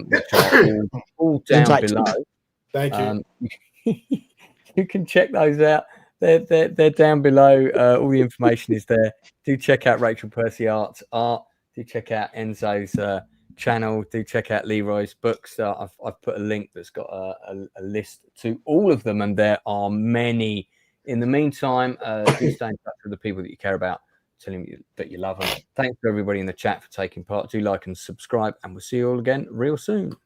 all down below. Thank you. You can check those out. They're down below. All the information is there. Do check out Rachel Percy art. Do check out Enzo's channel. Do check out Leroy's books. I've put a link that's got a list to all of them, and there are many. In the meantime, do stay in touch with the people that you care about. Telling you that you love them. Thanks to everybody in the chat for taking part. Do like and subscribe, and we'll see you all again real soon.